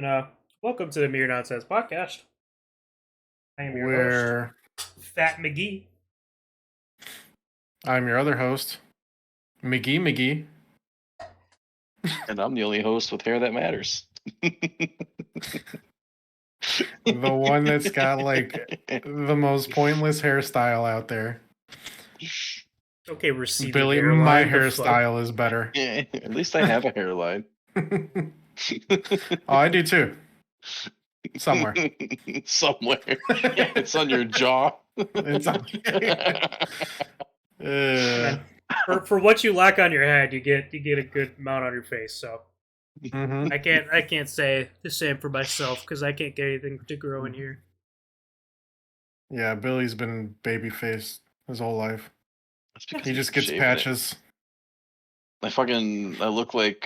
And welcome to the Mere Nonsense Podcast. I am your host, Where Fat McGee. I'm your other host, McGee. And I'm the only host with hair that matters. The one that's got like the most pointless hairstyle out there. Okay, receding Billy, hairline. my the fuck? hairstyle is better. Yeah, at least I have a hairline. Oh, I do too. Somewhere. Somewhere. Yeah, it's on your jaw. It's on. Man, for what you lack on your head, you get a good amount on your face. So Mhm. I can't say the same for myself because I can't get anything to grow in here. Yeah, Billy's been baby faced his whole life. That's because He he's just gets shaving patches. it. I look like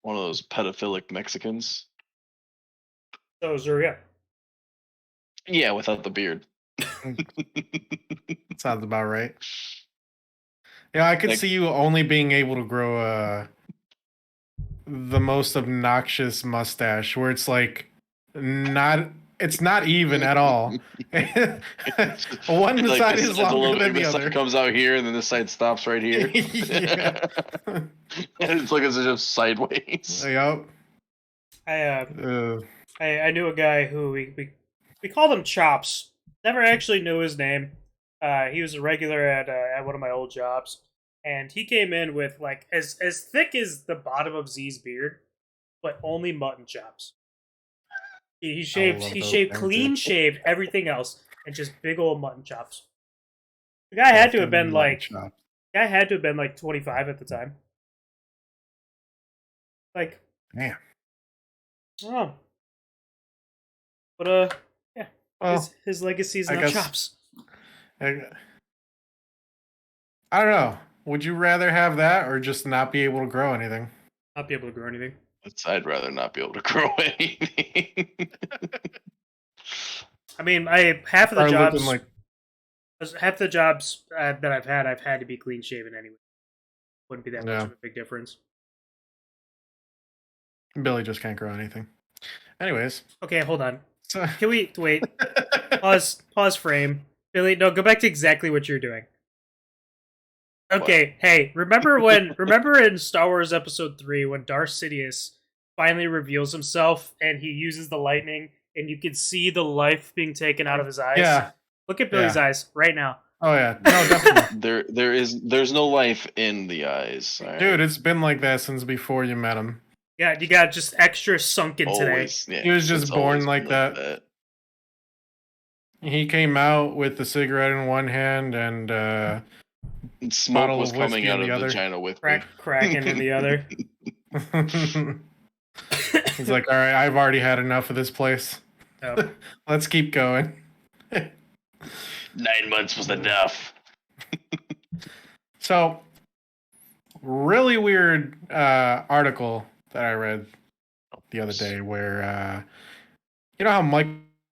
one of those pedophilic Mexicans. So Zuria. Yeah, without the beard. Sounds about right. Yeah, I could see you only being able to grow the most obnoxious mustache where it's like it's not even at all. One Like side is longer than the this other. side comes out here and then this side stops right here. Yeah. And it's like it's just sideways. Yep. I knew a guy who we called him Chops. Never actually knew his name. He was a regular at one of my old jobs, and he came in with like as thick as the bottom of Z's beard, but only mutton chops. He shaved clean shaved everything else, and just big old mutton chops. The guy had to have been like 25 at the time. Like, man. Oh. But yeah. Well, his legacy's now chops. I don't know. Would you rather have that or just not be able to grow anything? Not be able to grow anything. I'd rather not be able to grow anything. I mean, half the jobs that I've had to be clean shaven anyway. Wouldn't be that much of a big difference. Billy just can't grow anything. Anyways. Okay, hold on. Can we wait? Pause frame. Billy, no, go back to exactly what you're doing. Okay, what? Hey, remember in Star Wars Episode 3 when Darth Sidious finally reveals himself and he uses the lightning and you can see the life being taken out of his eyes? Yeah. Look at Billy's eyes right now. Oh yeah, no, definitely. There's no life in the eyes. Right? Dude, it's been like that since before you met him. Yeah, you got just extra sunken today. Yeah, he was just born like that. He came out with the cigarette in one hand and smoke was coming out of the vagina with cracking in the other. He's like, all right, I've already had enough of this place. Yep. Let's keep going. 9 months was enough. So, really weird article that I read the other day where, you know how Mike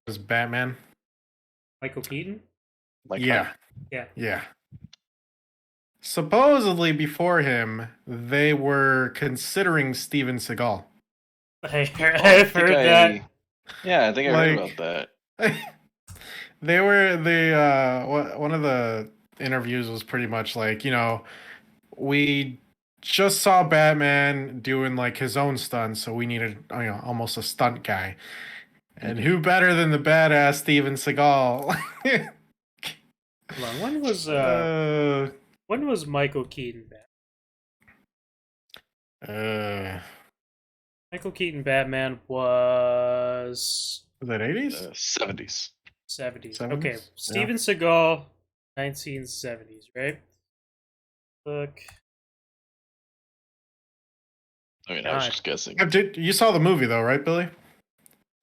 was Batman? Michael Keaton? Yeah. Supposedly, before him, they were considering Steven Seagal. I've heard that. Yeah, I think I heard about that. They were one of the interviews was pretty much like, you know, we just saw Batman doing like his own stunts, so we needed, you know, almost a stunt guy. And who better than the badass Steven Seagal? When was Michael Keaton Batman? Michael Keaton Batman was that 80s? 70s. 70s. Okay, Steven Seagal, 1970s, right? Look. I mean, I was just guessing. You saw the movie though, right, Billy?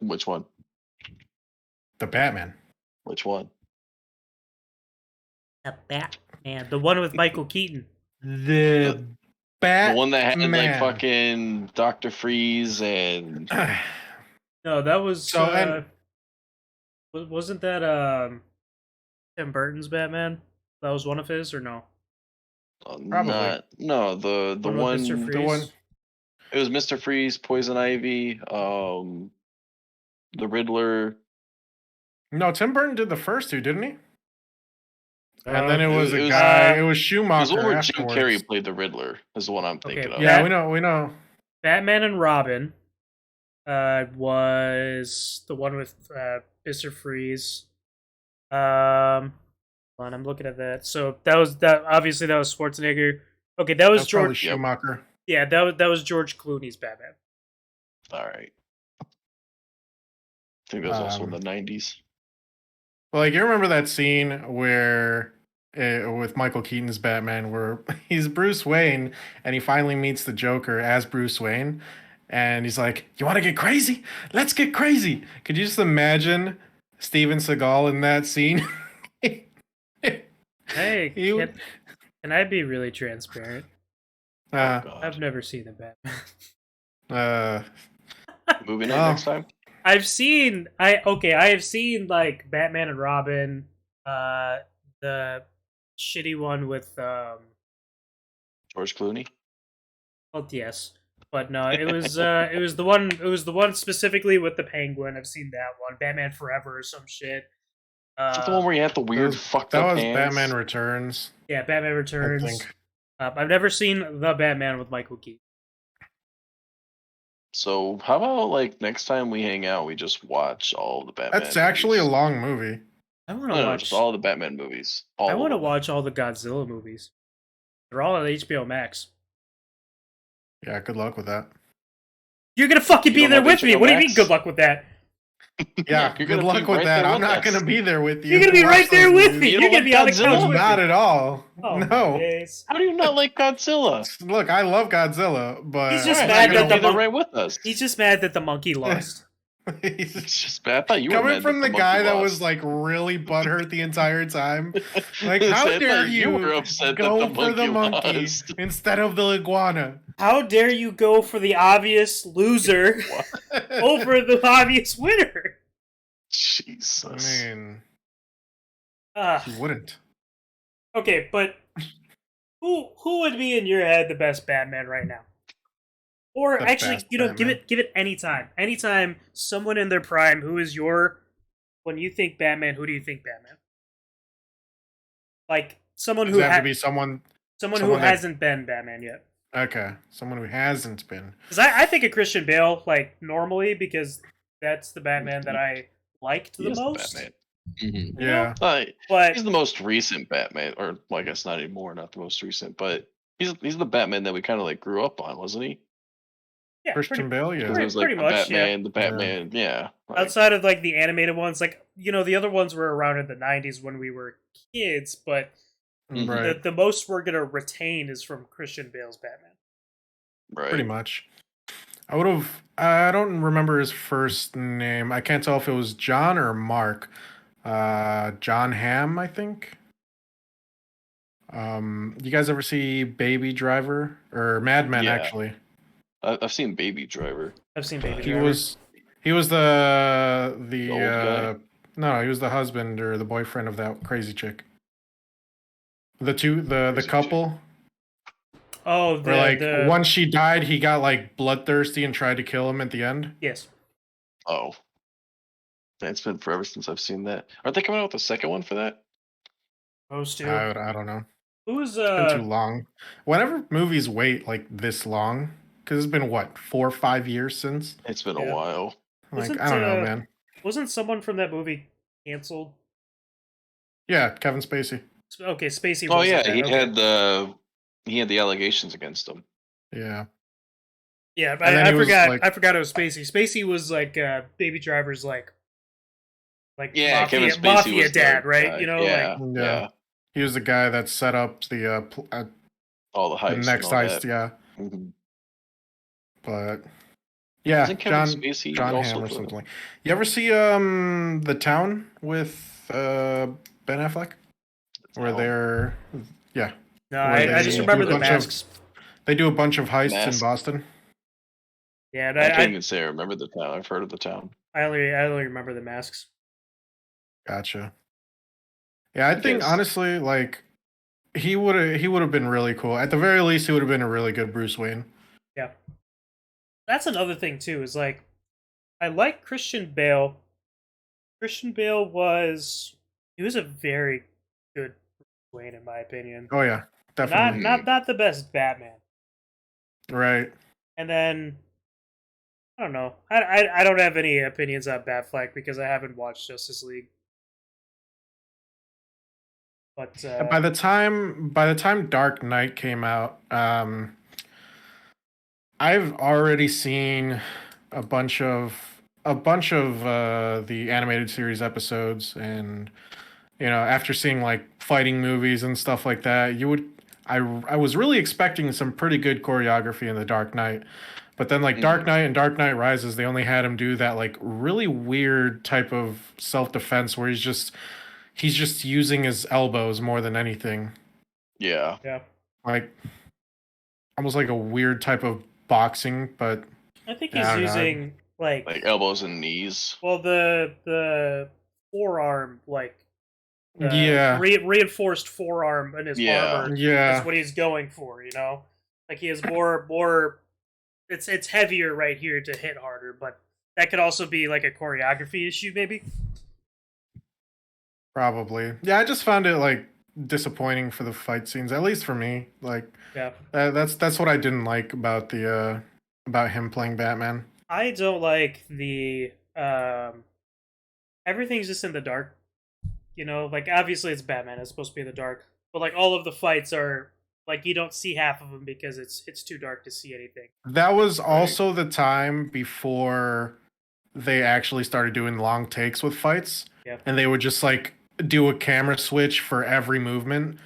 Which one? The Batman. Which one? The Batman. The one with Michael Keaton. The Batman. The one that had like fucking Dr. Freeze and... No, that was... wasn't that Tim Burton's Batman? That was one of his, or no? Probably. No, the one... It was Mr. Freeze, Poison Ivy, the Riddler. No, Tim Burton did the first two, didn't he? And then it It, was a it was guy. It was it was the Schumacher one where Jim afterwards. Carrey played the Riddler. Is the one I'm Okay, thinking of. Yeah, Bat- we know. Batman and Robin was the one with Mr. Freeze. Hold on, I'm looking at that. So that was that. Obviously, that was Schwarzenegger. Okay, that was That's probably George. Yep. Schumacher. Yeah, that was George Clooney's Batman. All right. I think that was also in the 90s. Like, you remember that scene where with Michael Keaton's Batman, where he's Bruce Wayne and he finally meets the Joker as Bruce Wayne, and he's like, "You want to get crazy? Let's get crazy." Could you just imagine Steven Seagal in that scene? Hey, You- can I be really transparent? uh, God. I've never seen the Batman. Movie night Oh. next time. I have seen like Batman and Robin, the shitty one with George Clooney. well, yes. But no, it was the one specifically with the Penguin. I've seen that one. Batman Forever or some shit. Is that the one where you had the weird fucked that up was hands? Batman Returns. Yeah, Batman I Returns. think. I've never seen the Batman with Michael Keaton. So how about like next time we hang out, we just watch all the Batman. That's actually a movies? long movie. I want No, to no, watch. just all the Batman movies. All I of want to them. watch all the Godzilla movies. They're all on HBO Max. Yeah, good luck with that. You're gonna fucking You be don't there have with me. HBO What do you mean? Max? Good luck with that. Yeah, You're good gonna luck be with right that. there I'm with not us. gonna be there with you. You're gonna to be watch right there those with movies. me. You You're don't gonna be on the like couch Godzilla? with me. Not at all. Oh, No. days. How do you not like Godzilla? Look, I love Godzilla, but He's just Alright, mad you're that gonna the be there mon- right with us. He's just mad that the monkey lost. It's just bad. I thought you were coming mad from that the monkey guy that lost. was like really butthurt the entire time. Like, I how thought dare you you were upset that go the for the monkey lost. instead of the iguana? How dare you go for the obvious loser over the obvious winner? I Jesus. mean, Ah, he wouldn't. okay, but who would be in your head the best Batman right now? Or The actually, best give Batman. it any time. Anytime someone in their prime, who is your when you think Batman, who do you think Batman? Like someone Does who it have to be someone someone who someone that- hasn't been Batman yet. okay? Someone who hasn't been. Because I think of Christian Bale like normally because that's the Batman that I liked He the is most. Batman. you know? Yeah, But He's the most recent Batman, or well, I guess not anymore, not the most recent, but he's the Batman that we kind of like grew up on, wasn't he? yeah, Christian Bale. Because Yeah, it was like pretty the much, yeah. Batman, yeah. Like, Outside of like the animated ones, like the other ones were around in the '90s when we were kids, but Mhm. right. the most we're gonna retain is from Christian Bale's Batman. right. Pretty much. I would have. I don't remember his first name. I can't tell if it was John or Mark. John Hamm, I think. You guys ever see Baby Driver or Mad Men? Yeah. Actually, I've seen Baby Driver. I've seen Baby he Driver. was the old guy? no, he was the husband or the boyfriend of that crazy chick. The Crazy couple. Oh, Where like once she died, he got like bloodthirsty and tried to kill him at the end. yes. Oh, it's been forever since I've seen that. Aren't they coming out with a second one for that? Those two. I don't know. Who's It's been too long. Whenever movies wait like this long, because it's been what 4 or 5 years since. It's been Yeah. a while. Like Wasn't, I don't know, uh, man. Wasn't someone from that movie canceled? Yeah, Kevin Spacey. Okay, Spacey. Oh was in yeah, that, he okay. had the allegations against him. Yeah. Yeah, And then I he was, forgot. like- I forgot it was Spacey. Spacey was like Baby Driver's like Yeah, Kevin mafia, Spacey mafia was the dad, right? guy. You know, yeah, like Yeah. yeah, He was the guy that set up the all the heists. next and all heist. that. Yeah, Mhm. but yeah, Isn't Kevin John Spacey John also Hamm or the- something. You ever see The Town with Ben Affleck? Where No. they're no, Where I just they remember do a the bunch of- masks. they do a bunch of heists Mask. in Boston. Yeah, and I can't I even say I remember the town. I've heard of the town. only remember the masks. Gotcha. Yeah, I think Because- honestly, like he would have been really cool. At the very least, he would have been a really good Bruce Wayne. Yeah. That's another thing too. Is like I like Christian Bale. Christian Bale was he was a very good Wayne in my opinion, Oh yeah, but not definitely. not not the best Batman. Right. And then I don't know. I don't have any opinions on Batfleck because I haven't watched Justice League. But And by the time Dark Knight came out, I've already seen a bunch of the animated series episodes, and after seeing like fighting movies and stuff like that, I was really expecting some pretty good choreography in the Dark Knight. But then like Dark Mhm. Knight and Dark Knight Rises, they only had him do that like really weird type of self-defense where he's just using his elbows more than anything. Yeah, yeah, Like almost like a weird type of boxing, but I think I he's don't know. using like like elbows and knees. well the forearm like the Yeah. reinforced forearm in his Yeah, armor is Yeah. what he's going for. Like he has more. It's heavier right here to hit harder, but that could also be like a choreography issue, maybe. Probably. Yeah, I just found it like disappointing for the fight scenes, at least for me. Like Yeah, that's what I didn't like about him playing Batman. I don't like the everything's just in the dark. Like obviously it's Batman. It's supposed to be in the dark, but like all of the fights are like you don't see half of them because it's too dark to see anything. That was right. also the time before they actually started doing long takes with fights, Yeah. and they would just like do a camera switch for every movement.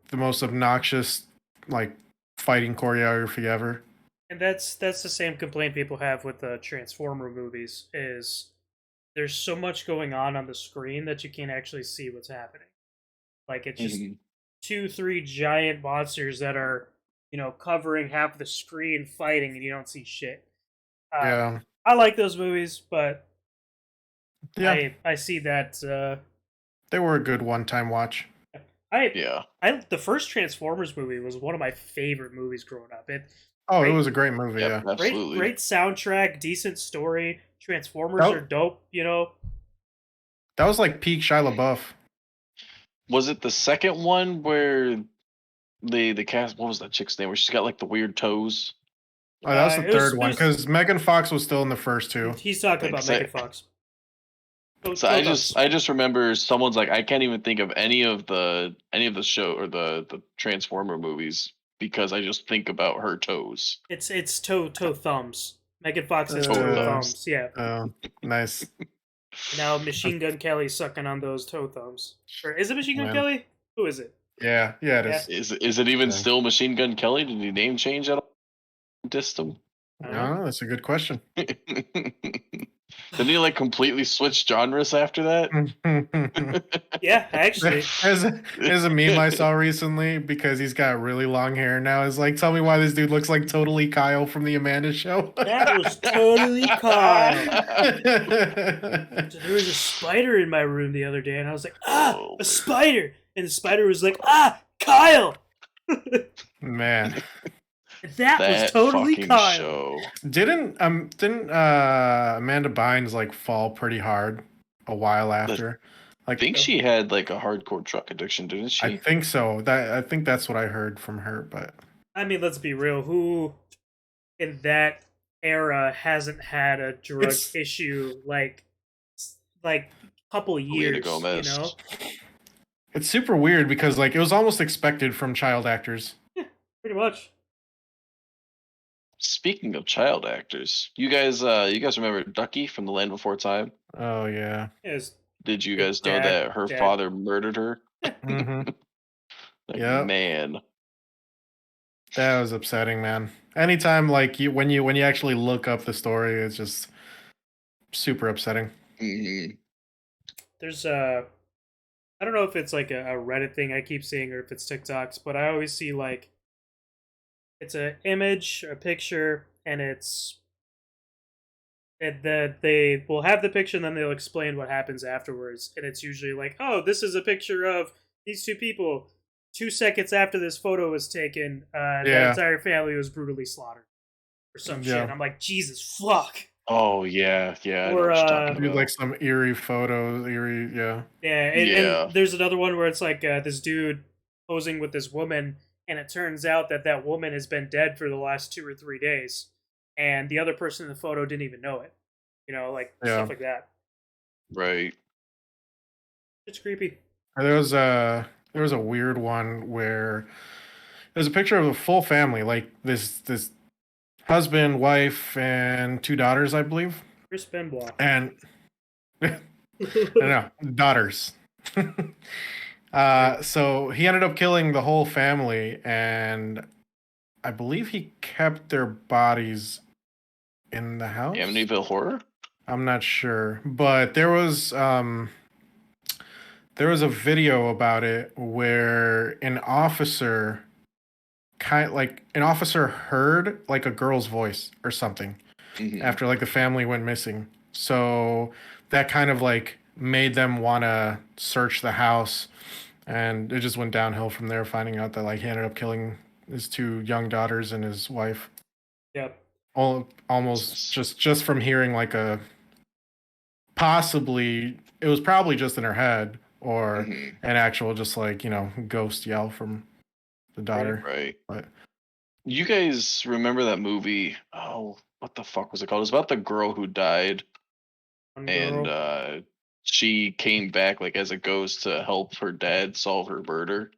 The most obnoxious like fighting choreography ever. And that's the same complaint people have with the Transformer movies is there's so much going on the screen that you can't actually see what's happening. Like it's just Mhm. two, three giant monsters that are, covering half the screen fighting and you don't see shit. Um, Yeah. I like those movies, but Yeah. I see that They were a good one-time watch. I Yeah, I the first Transformers movie was one of my favorite movies growing up. It Oh, it great was a great movie, yep, yeah. absolutely. great soundtrack, decent story. Transformers are That, dope. that was like peak Shia LaBeouf. Was it the second one where the cast? What was that chick's name? Where she's got like the weird toes. Oh, that was the It was third one because Megan Fox was still in the first two. he's talking Like, about so, Megan Fox. so Toe thumbs. I just remember someone's like, I can't even think of any of the show or the Transformer movies because I just think about her toes. It's toe thumbs. Megan Fox has Toe toe Uh, thumbs. thumbs. Yeah. uh, nice, And now Machine Gun Kelly's sucking on those toe thumbs. Or is it Machine Gun man. Kelly? Who is it? Yeah, it Yeah. is. Is it even Yeah. still Machine Gun Kelly? Did he name change at all? Dissed him. I don't know. Oh, that's a good question. Didn't he like completely switch genres after that? Yeah, actually. There's a meme I saw recently because he's got really long hair now. It's like, tell me why this dude looks like totally Kyle from the Amanda Show. That was totally Kyle. So there was a spider in my room the other day, and I was like, Oh, a spider! And the spider was like, Kyle! Man, That was that totally fucking Kyle. show. didn't Amanda Bynes like fall pretty hard a while after? I Like, think she had like a hardcore drug addiction, didn't I she? think so. I think that's what I heard from her. But I mean, let's be real. Who in that era hasn't had a drug it's issue like couple Selena years, Gomez. it's super weird because like it was almost expected from child actors. Yeah, pretty much. Speaking of child actors, you guys remember Ducky from The Land Before Time? Oh yeah. His Did you guys know dad that her dad. father murdered her? Mm-hmm. Like, Yep. man. That was upsetting, man. Anytime like when you actually look up the story, it's just super upsetting. Mhm. There's I don't know if it's like a Reddit thing I keep seeing or if it's TikToks, but I always see like it's an image, a picture, and that they will have the picture and then they'll explain what happens afterwards. And it's usually like, oh, this is a picture of these two people. 2 seconds after this photo was taken, the Yeah. entire family was brutally slaughtered. or some shit. Yeah. I'm like, Jesus fuck. Oh yeah, yeah. I know Or what you're talking Do like about. some eerie photos, eerie, yeah. yeah, Yeah. and there's another one where it's like this dude posing with this woman, and it turns out that that woman has been dead for the last 2 or 3 days, and the other person in the photo didn't even know it. Like Yeah. stuff like that. Right. It's creepy. Or there was a weird one where there's a picture of a full family, like this husband, wife, and two daughters, I believe. Chris Benoit. And I don't know, daughters. So he ended up killing the whole family, and I believe he kept their bodies in the house. Amityville Horror. I'm not sure, but there was a video about it where an officer heard like a girl's voice or something after like the family went missing. So that kind of like made them want to search the house, and it just went downhill from there, finding out that like he ended up killing his two young daughters and his wife. Yep. Almost just from hearing like a possibly it was probably just in her head or an actual just like ghost yell from the daughter. Right. But You guys remember that movie? Oh, what the fuck was it called? It was about the girl who died, One and girl. she came back like as a ghost to help her dad solve her murder.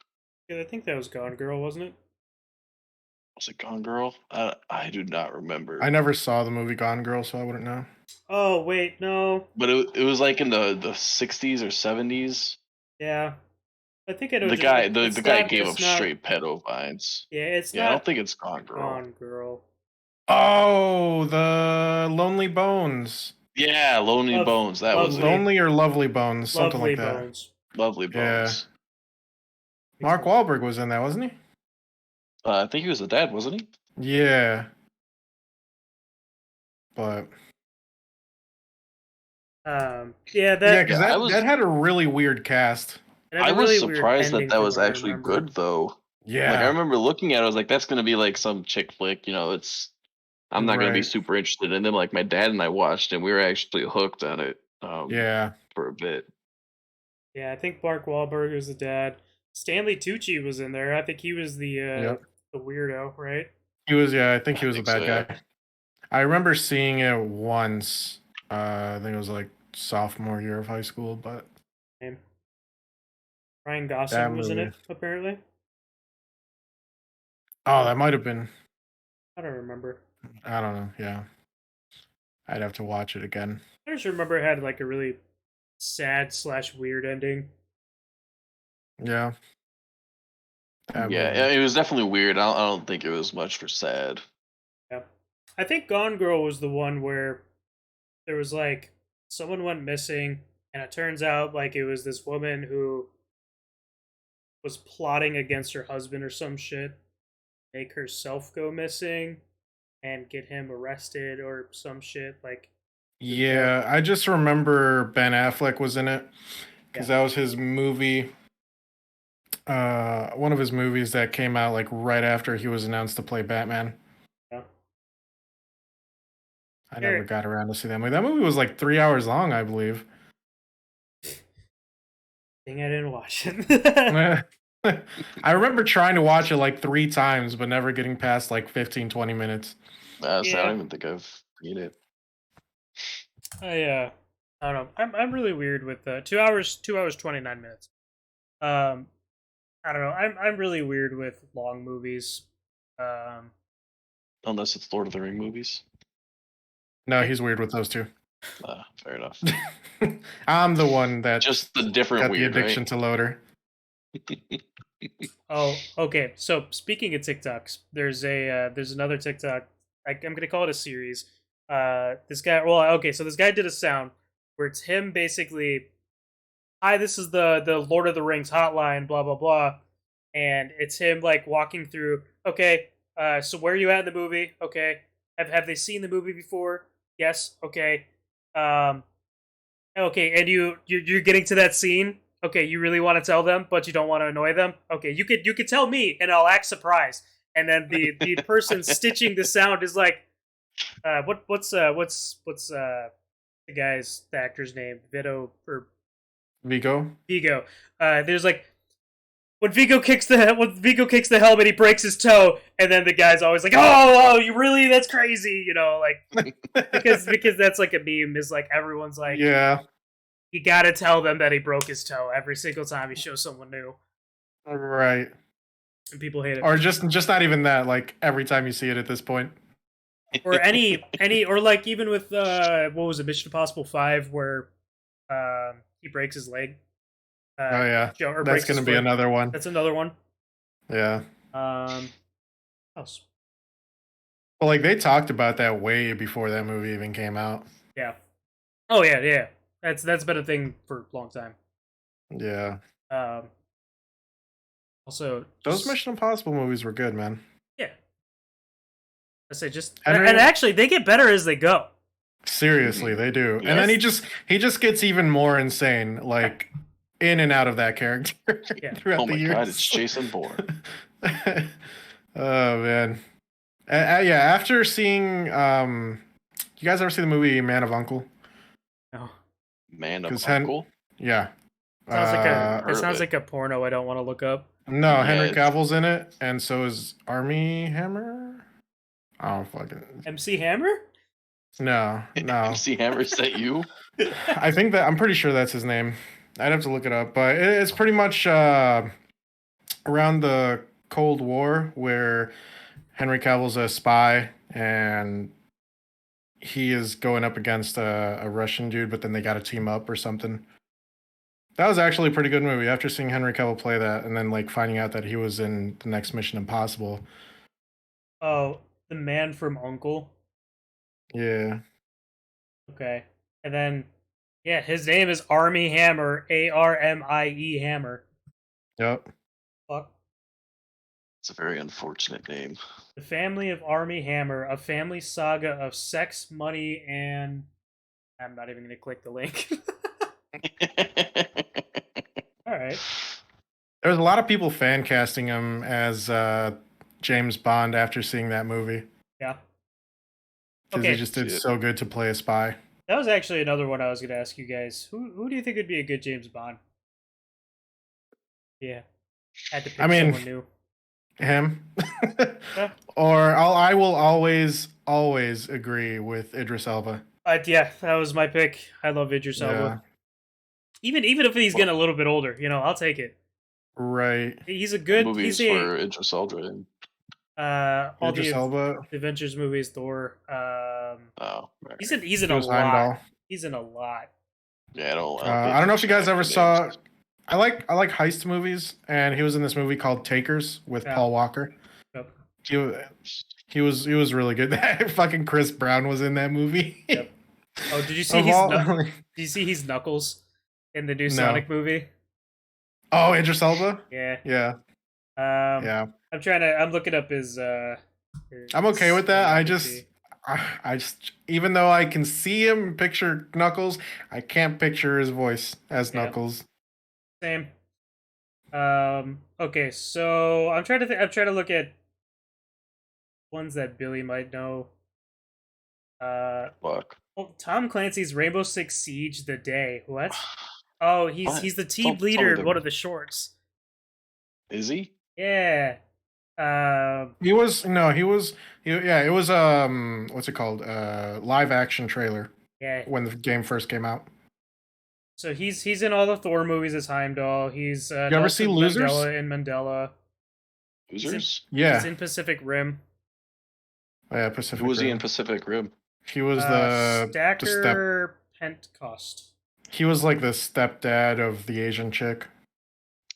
Yeah, I think that was Gone Girl, wasn't it? Was it Gone Girl? I do not remember. I never saw the movie Gone Girl, so I wouldn't know. Oh wait, no. But it was like in the 60s or 70s. Yeah, I think I know. The Just guy the it's guy not. gave It's up not. straight pedo vines. Yeah, it's Yeah, I don't not think it's Gone Girl. Gone Girl. Oh, the Lonely Bones. Yeah, Lonely Bones. That was it. Lonely or Lovely Bones, something Lovely like that. Bones. Lovely Yeah. Bones. Mark Wahlberg was in that, wasn't he? I think he was the dad, wasn't he? Yeah. But yeah, because Yeah, that had a really weird cast. it had I a was really weird surprised ending that from was what I actually remember. good though. Like I Yeah. remember looking at it, I was like, that's gonna be like some chick flick, it's I'm not gonna be Right. super interested. And then like my dad and I watched and we were actually hooked on it Yeah. for a bit. Yeah, I think Mark Wahlberg was the dad. Stanley Tucci was in there. I think he was the weirdo, right? He was, yeah, I think he I was a think bad so, yeah. guy. I remember seeing it once. I think it was like sophomore year of high school, but Name. Ryan that Gosling was in movie. it, apparently. Oh, that might have been. I don't remember. I don't know. Yeah. I'd have to watch it again. I just remember it had like a really sad / weird ending. Yeah. That movie. Yeah, it was definitely weird. I don't think it was much for sad. Yeah. I think Gone Girl was the one where there was like someone went missing, and it turns out like it was this woman who was plotting against her husband or some shit, make herself go missing and get him arrested or some shit. Like, Yeah, I just remember Ben Affleck was in it because Yeah. that was his movie. One of his movies that came out like right after he was announced to play Batman. yeah. I never got around to see that movie. That movie was like 3 hours long, I believe. Thing I didn't watch it. I remember trying to watch it like 3 times, but never getting past like 15, 20 minutes. So Yeah. I don't even think I've seen it. I don't know. I'm really weird with 2 hours 29 minutes. I don't know. I'm really weird with long movies. Unless it's Lord of the Ring movies. No, he's weird with those two. Fair enough. I'm the one that Just the different got weird, the addiction right? to loader. Oh, okay. So speaking of TikToks, there's another TikTok. I'm gonna call it a series. This guy. Well, okay. So this guy did a sound where it's him basically. Hi, this is the Lord of the Rings hotline. Blah blah blah, and it's him like walking through. Okay. So where are you at in the movie? Okay. Have they seen the movie before? Yes. Okay. Okay, and you're getting to that scene. Okay, you really want to tell them, but you don't want to annoy them. Okay, you could tell me, and I'll act surprised. And then the person stitching the sound is like, What's the actor's name? Vito or Vigo. Vigo. There's like when Vigo kicks the helmet, he breaks his toe, and then the guy's always like, "Oh, you really? That's crazy," like because that's like a meme. Is like everyone's like, Yeah. you gotta tell them that he broke his toe every single time he shows someone new, Right. and people hate it. Or just not even that. Like every time you see it at this point. Or any or like even with what was it, Mission Impossible 5, where he breaks his leg. Oh yeah, Or that's breaks his gonna be foot. another one. That's another one. Yeah. What else? Well, like they talked about that way before that movie even came out. Yeah. Oh yeah. That's been a thing for a long time. Yeah. Um. Also, Those Mission Impossible movies were good, man. yeah. I say just Henry- and actually they get better as they go. Seriously, they do. Yes. And then he just gets even more insane, like in and out of that character Yeah. throughout Oh the my years. god, it's Jason Bourne. Oh man. Yeah, after seeing you guys ever see the movie Man of Uncle? No. Man of 'Cause Uncle? Yeah. Sounds like heard it of sounds it. like a porno I don't want to look up. No, Yeah, Henry it's- Cavill's in it, and so is Army Hammer. Oh fucking MC Hammer? no. MC Hammer sent you? I think that I'm pretty sure that's his name. I'd have to look it up, but it's pretty much around the Cold War where Henry Cavill's a spy and he is going up against a Russian dude, but then they got to team up or something. That was actually a pretty good movie. After seeing Henry Cavill play that, and then like finding out that he was in the next Mission Impossible. Oh, the man from Uncle. Yeah. Okay. And then yeah, his name is Army Hammer, Armie Hammer. Yep. Fuck. It's a very unfortunate name. The Family of Army Hammer, a family saga of sex, money, and I'm not even gonna click the link. Alright. There's a lot of people fan casting him as James Bond after seeing that movie. Yeah. Because Okay. he just did Shit. so good to play a spy. That was actually another one I was gonna ask you guys. Who do you think would be a good James Bond? Yeah. Had to pick I mean- someone new. Him. Yeah. Or I will always agree with Idris Elba. Yeah, that was my pick. I love Idris Elba. Even if he's getting a little bit older, I'll take it. Right. He's a good. Movies He's for Idris Elba. all Idris the Elba. Avengers movies, Thor. Oh, right. He's in He a was lot. Heimdall. He's in a lot. Yeah, I don't know if you guys ever saw. I like heist movies, and he was in this movie called Takers with Yeah. Paul Walker. Yep. He was really good. Fucking Chris Brown was in that movie. Yep. Oh, did you see did you see he's Knuckles in the new Sonic movie? Oh, Idris Elba. Yeah. Yeah. Yeah. I'm looking up his. I'm okay with that. I just, even though I can see him picture Knuckles, I can't picture his voice as Yeah. Knuckles. Same. Okay, so I'm trying to look at ones that Billy might know. Fuck. Oh, Tom Clancy's Rainbow Six Siege: The Day. What? Oh, What? he's the team Don't tell me leader in the- one of the shorts. Is he? Yeah. Yeah, it was what's it called? Live action trailer Yeah. when the game first came out. So he's in all the Thor movies as Heimdall. He's You ever see Losers? Mandela in Mandela. Losers? Yeah. He's in Pacific Rim. Yeah, Pacific Who was he Rim. in Pacific Rim? He was the step. Stacker Pentecost. He was like the stepdad of the Asian chick.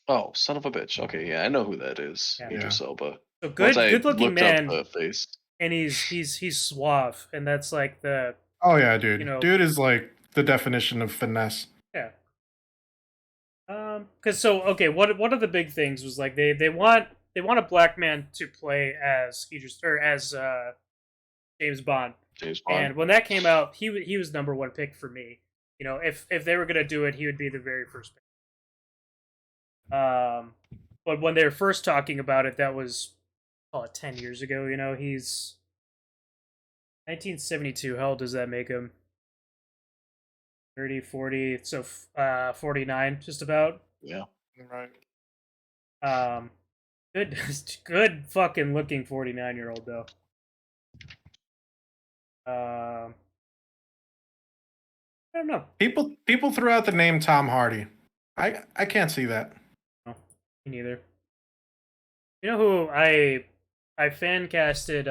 Oh, son of a bitch. Okay, yeah, I know who that is. Yeah. Idris Elba. So Once I good looking looked up man, the face. and he's suave, and that's like the Oh yeah, dude. Dude is like the definition of finesse. yeah. Because what are the big things was like they want a black man to play as James Bond. James Bond. And when that came out, he was number one pick for me. If they were gonna do it, he would be the very first pick. But when they were first talking about it, that was 10 years ago. He's 1972. How old does that make him? 30, 40. So 49, just about. Yeah. Right. Good, good fucking looking 49-year-old though. I don't know. People threw out the name Tom Hardy. I can't see that. No, me neither. You know who I fan casted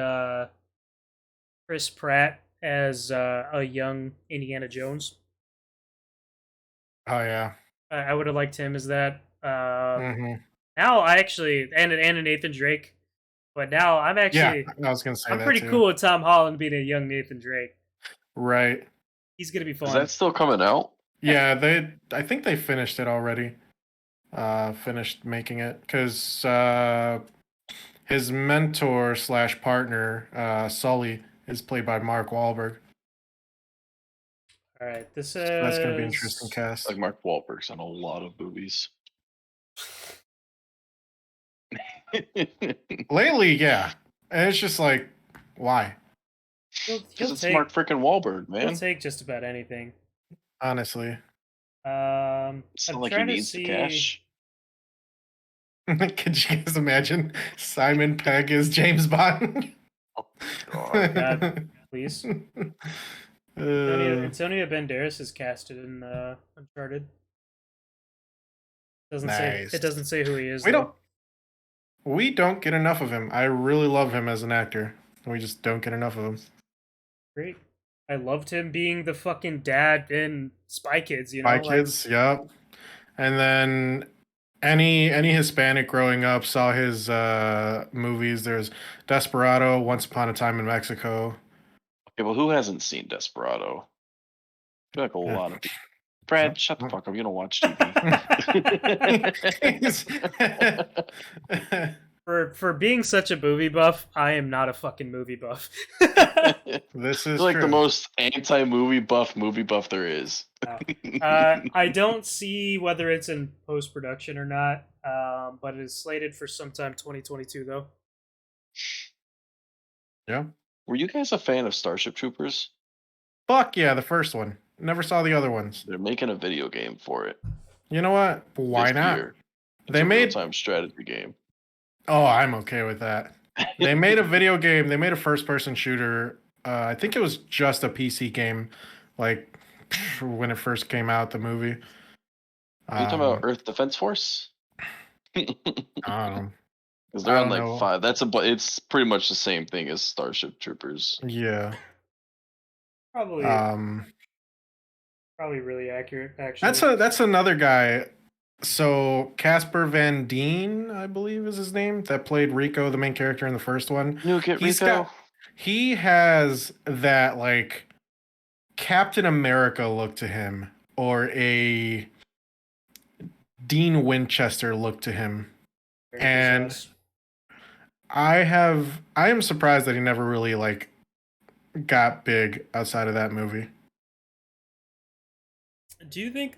Chris Pratt as a young Indiana Jones. Oh yeah. I would have liked him as that. Hmm. Now I actually and a Nathan Drake, but now Yeah, I was gonna say I'm that pretty too. cool with Tom Holland being a young Nathan Drake. Right. He's gonna be Is fun. that still coming out? Yeah, I think they finished it already. Finished making it because his mentor slash partner, Sully, is played by Mark Wahlberg. All right, this So that's gonna be an interesting is cast. Like Mark Wahlberg's in a lot of movies. Lately, yeah, and it's just like, why? he'll Because he'll it's Mark take freaking Wahlberg, he'll man. take just about anything. Honestly, It's I'm not like he trying to needs the see. cash. could you guys imagine Simon Pegg as James Bond? Oh God. God, please. Uh, Antonio Banderas is casted in Uncharted. It nice. doesn't say who he is We though. don't we don't get enough of him. I really love him as an actor. We just don't get enough of him. Great. I loved him being the fucking dad in Spy Kids, you Spy know? Like Kids, yep. And then any Hispanic growing up saw his movies. There's Desperado, Once Upon a Time in Mexico. Okay, well, who hasn't seen Desperado? I feel like a Yeah. lot of people. Brad, shut the fuck up. You don't watch TV. for being such a movie buff, I am not a fucking movie buff. This You're is like the true. most anti-movie buff there is. I don't see whether it's in post production or not, but it is slated for sometime 2022 though. Yeah. Were you guys a fan of Starship Troopers? Fuck yeah, the first one. Never saw the other ones. They're making a video game for it You know what? Why this not? year. It's They a made. real-time strategy game. Oh, I'm okay with that. They made a video game. They made a first-person shooter. I think it was just a PC game, like when it first came out. The movie. Are you talking about Um, Earth Defense Force? I don't know. Because they're I on don't like know. 5. It's pretty much the same thing as Starship Troopers. Yeah. Probably Um, probably really accurate actually. that's another guy. So Casper Van Dien, I believe is his name, that played Rico, the main character in the first one. New Kit He's Rico. he has that like Captain America look to him, or a Dean Winchester look to him. Very And possessed. I am surprised that he never really like got big outside of that movie. Do you think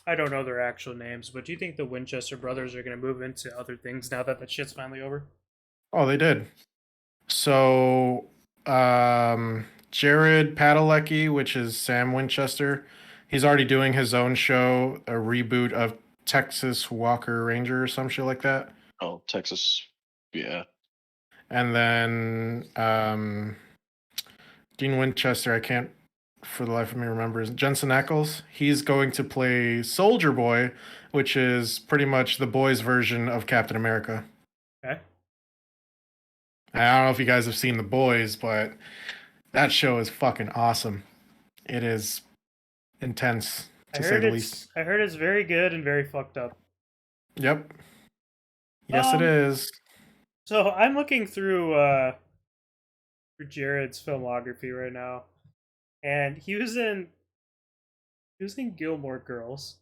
I don't know their actual names, but do you think the Winchester brothers are going to move into other things now that shit's finally over? Oh, they did. So, Jared Padalecki, which is Sam Winchester, he's already doing his own show, a reboot of Texas Walker Ranger or some shit like that. Oh, Texas. Yeah. And then Dean Winchester, I can't for the life of me remember, is Jensen Ackles. He's going to play Soldier Boy, which is pretty much the boys' version of Captain America. Okay. And I don't know if you guys have seen The Boys, but that show is fucking awesome. It is intense, to say the least. I heard it's very good and very fucked up. Yep. Yes, it is. So I'm looking through Jared's filmography right now, and he was in Gilmore Girls.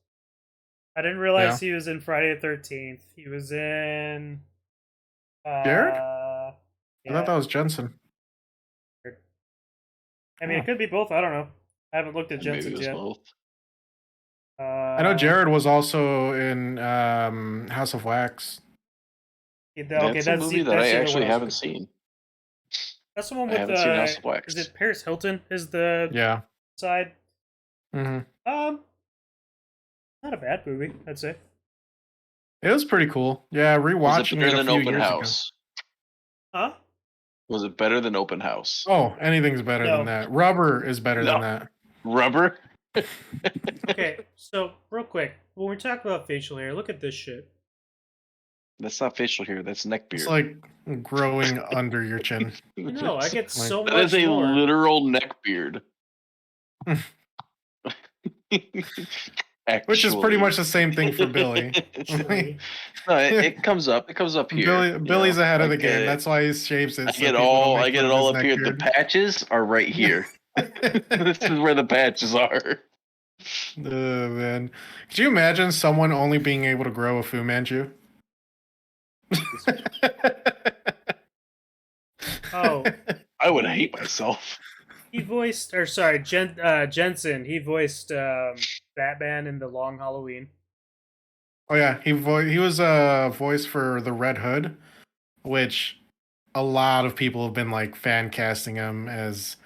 I didn't realize he was in Friday the 13th. He was in Jared? yeah. I thought that was Jensen. I mean, it could be both. I don't know. I haven't looked at Maybe it Jensen's was yet. both. I know Jared was also in House of Wax. Okay, That's a movie that I the other one actually was haven't looking seen. That's the one I with haven't seen House of is Wax. it Paris Hilton is the Yeah. side? Hmm. Not a bad movie, I'd say. It was pretty cool. Yeah, Was it rewatching better it a than few Open years ago. House? Huh? Was it better than Open House? Oh, anything's better than No. that. Rubber is better than No. that. Rubber? Okay, so real quick, when we talk about facial hair, look at this shit. That's not facial hair. That's neck It's beard. like growing under your chin. No, I get so That is much a more. literal neck beard. Which is pretty Actually. much the same thing for Billy. Actually. No, it comes up. It comes up here. Billy's ahead of the game. it. That's why he shaves it. I So get people don't all. make I get fun it of his all up neck here. The beard. patches are right here. This is where the patches are. Man, could you imagine someone only being able to grow a Fu Manchu? Oh, I would hate myself. he voiced, or sorry, Jensen. He voiced Batman in the Long Halloween. Oh yeah, he was a voice for the Red Hood, which a lot of people have been like fan casting him as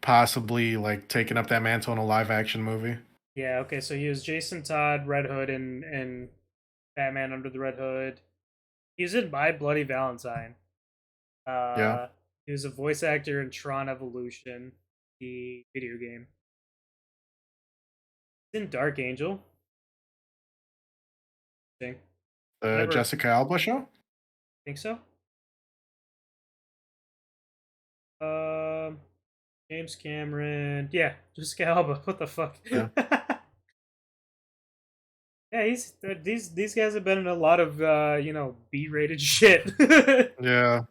possibly like taking up that mantle in a live action movie. Yeah. Okay. So he was Jason Todd, Red Hood, and Batman Under the Red Hood. He's in My Bloody Valentine. Yeah. He was a voice actor in Tron Evolution, the video game. He's in Dark Angel. Think The Jessica Alba show? so. James Cameron. Yeah, Jessica Alba. What the fuck? Yeah. Yeah, these guys have been in a lot of B-rated shit. Yeah.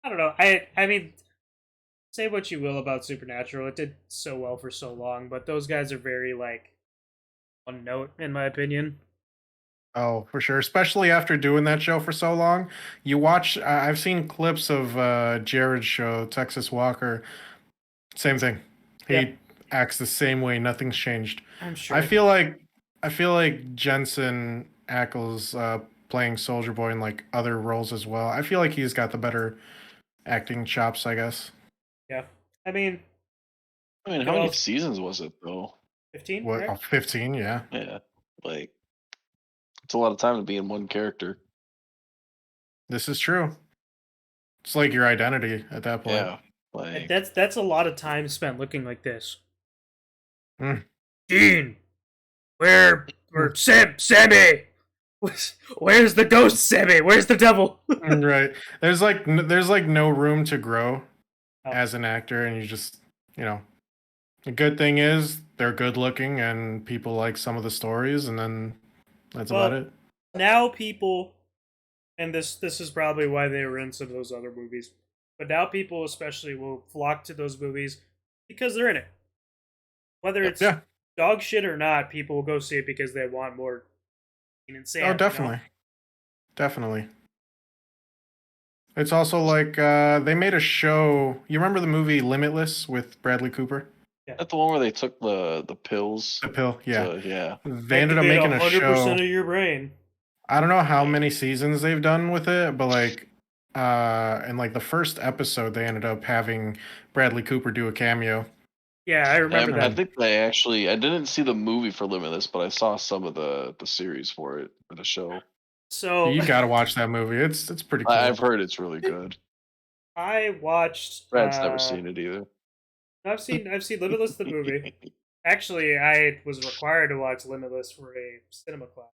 I don't know. I mean, say what you will about Supernatural, it did so well for so long, but those guys are very like one note in my opinion. Oh, for sure. Especially after doing that show for so long. You watch, I've seen clips of Jared's show, Texas Walker. Same thing. He Yeah. acts the same way. Nothing's changed. I'm sure. I feel like Jensen Ackles playing Soldier Boy in like other roles as well. I feel like he's got the better acting chops, I guess. Yeah. I mean, How many seasons was it though? 15, What, right? 15, yeah. Yeah, like it's a lot of time to be in one character. This is true. It's like your identity at that point. Yeah, like That's a lot of time spent looking like this. Mm. Dean, where Sammy? Where's the ghost, Sammy? Where's the devil? Right. There's like no room to grow Oh. as an actor, and you just, the good thing is they're good looking and people like some of the stories, and then that's about it. Now people, and this is probably why they were in some of those other movies, but now people especially will flock to those movies because they're in it. Whether it's dog shit or not, people will go see it because they want more insanity. Oh, definitely. Definitely. It's also like they made a show. You remember the movie Limitless with Bradley Cooper? that's the one where they took the pills. The pill, yeah. Yeah. They ended up making a 100% show. of your brain. I don't know how many seasons they've done with it, but like in like the first episode they ended up having Bradley Cooper do a cameo. Yeah, I remember that. I think I didn't see the movie for Limitless, but I saw some of the series for it, for the show. So You gotta watch that movie. It's pretty cool. I've heard it's really good. I watched. Brad's never seen it either. I've seen Limitless the movie. Actually, I was required to watch Limitless for a cinema class,